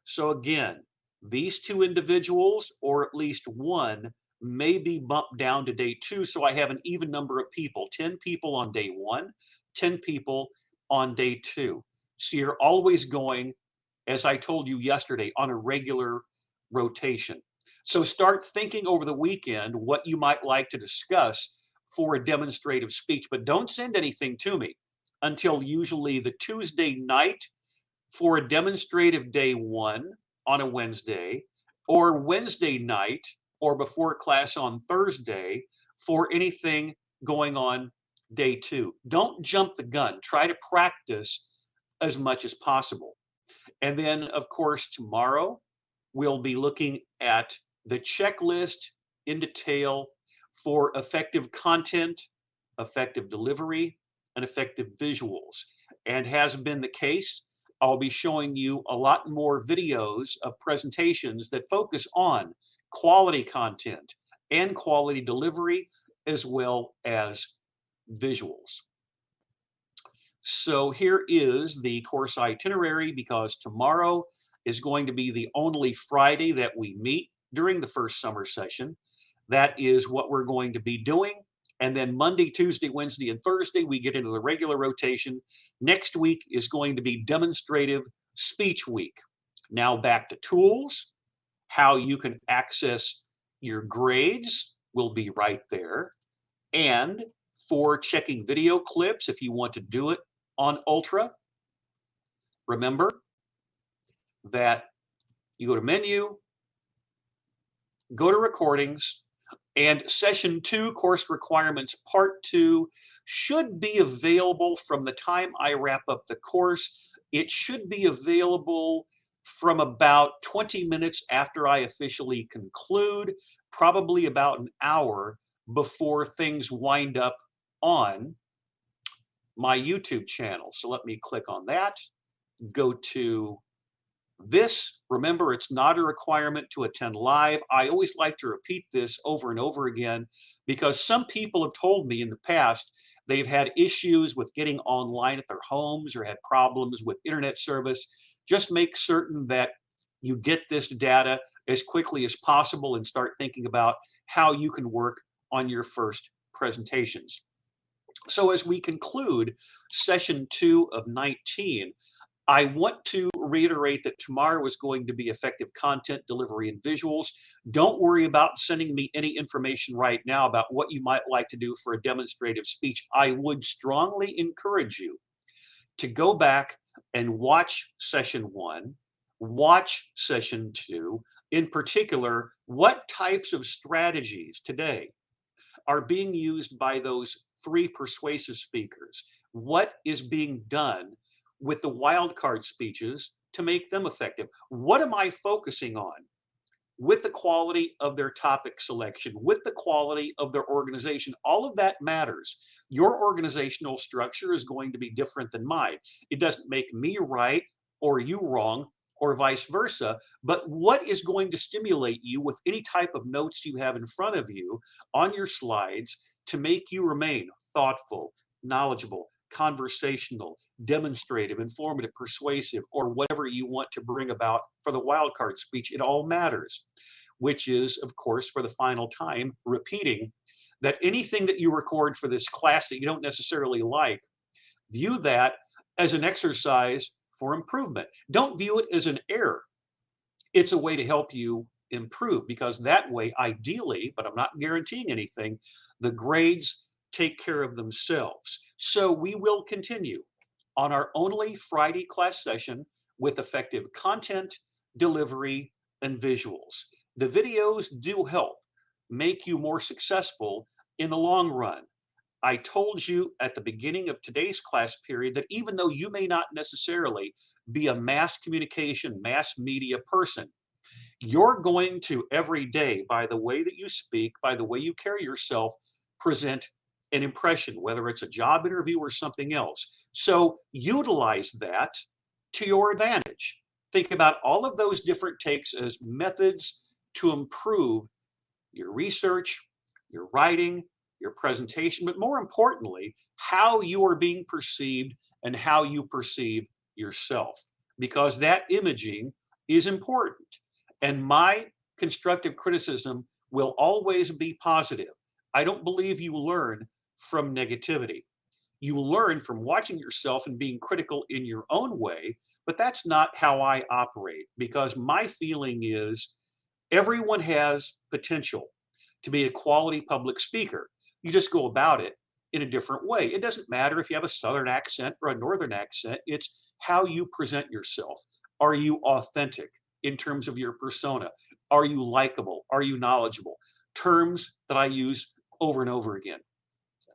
So again, these two individuals, or at least one, may be bumped down to day 2, so I have an even number of people, 10 people on day 1, 10 people on day 2. So you're always going, as I told you yesterday, on a regular rotation. So start thinking over the weekend what you might like to discuss for a demonstrative speech, but don't send anything to me until usually the Tuesday night for a demonstrative day 1 on a Wednesday, or Wednesday night or before class on Thursday for anything going on day 2. Don't jump the gun. Try to practice as much as possible. And then, of course, tomorrow we'll be looking at the checklist in detail for effective content, effective delivery, and effective visuals. And has been the case, I'll be showing you a lot more videos of presentations that focus on quality content and quality delivery, as well as visuals. So here is the course itinerary, because tomorrow is going to be the only Friday that we meet during the first summer session. That is what we're going to be doing. And then Monday, Tuesday, Wednesday, and Thursday, we get into the regular rotation. Next week is going to be demonstrative speech week. Now back to tools. How you can access your grades will be right there. And for checking video clips, if you want to do it on Ultra, remember that you go to menu, go to recordings, and session 2, course requirements part 2, should be available from the time I wrap up the course. It should be available from about 20 minutes after I officially conclude, probably about an hour before things wind up on my YouTube channel. So let me click on that, go to this. Remember, it's not a requirement to attend live. I always like to repeat this over and over again because some people have told me in the past they've had issues with getting online at their homes or had problems with internet service. Just make certain that you get this data as quickly as possible and start thinking about how you can work on your first presentations. So as we conclude session 2 of 19, I want to reiterate that tomorrow is going to be effective content delivery and visuals. Don't worry about sending me any information right now about what you might like to do for a demonstrative speech. I would strongly encourage you to go back and watch session 1, watch session 2. In particular, what types of strategies today are being used by those 3 persuasive speakers? What is being done with the wildcard speeches to make them effective? What am I focusing on with the quality of their topic selection, with the quality of their organization? All of that matters. Your organizational structure is going to be different than mine. It doesn't make me right or you wrong or vice versa, but what is going to stimulate you with any type of notes you have in front of you on your slides to make you remain thoughtful, knowledgeable, conversational, demonstrative, informative, persuasive, or whatever you want to bring about for the wildcard speech. It all matters, which is, of course, for the final time, repeating that anything that you record for this class that you don't necessarily like, view that as an exercise for improvement. Don't view it as an error. It's a way to help you improve, because that way, ideally, but I'm not guaranteeing anything, the grades take care of themselves. So we will continue on our only Friday class session with effective content, delivery, and visuals. The videos do help make you more successful in the long run. I told you at the beginning of today's class period that even though you may not necessarily be a mass communication, mass media person, you're going to every day, by the way that you speak, by the way you carry yourself, present an impression, whether it's a job interview or something else. So utilize that to your advantage. Think about all of those different takes as methods to improve your research, your writing, your presentation, but more importantly, how you are being perceived and how you perceive yourself, because that imaging is important. And my constructive criticism will always be positive. I don't believe you learn from negativity. You learn from watching yourself and being critical in your own way, but that's not how I operate, because my feeling is everyone has potential to be a quality public speaker. You just go about it in a different way. It doesn't matter if you have a Southern accent or a Northern accent. It's how you present yourself. Are you authentic in terms of your persona? Are you likable? Are you knowledgeable? Terms that I use over and over again.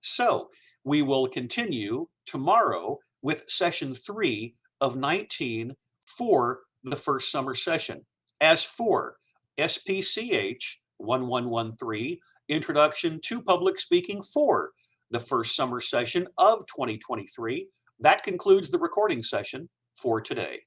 So we will continue tomorrow with session 3 of 19 for the first summer session. As for SPCH 1113, Introduction to Public Speaking for the first summer session of 2023, that concludes the recording session for today.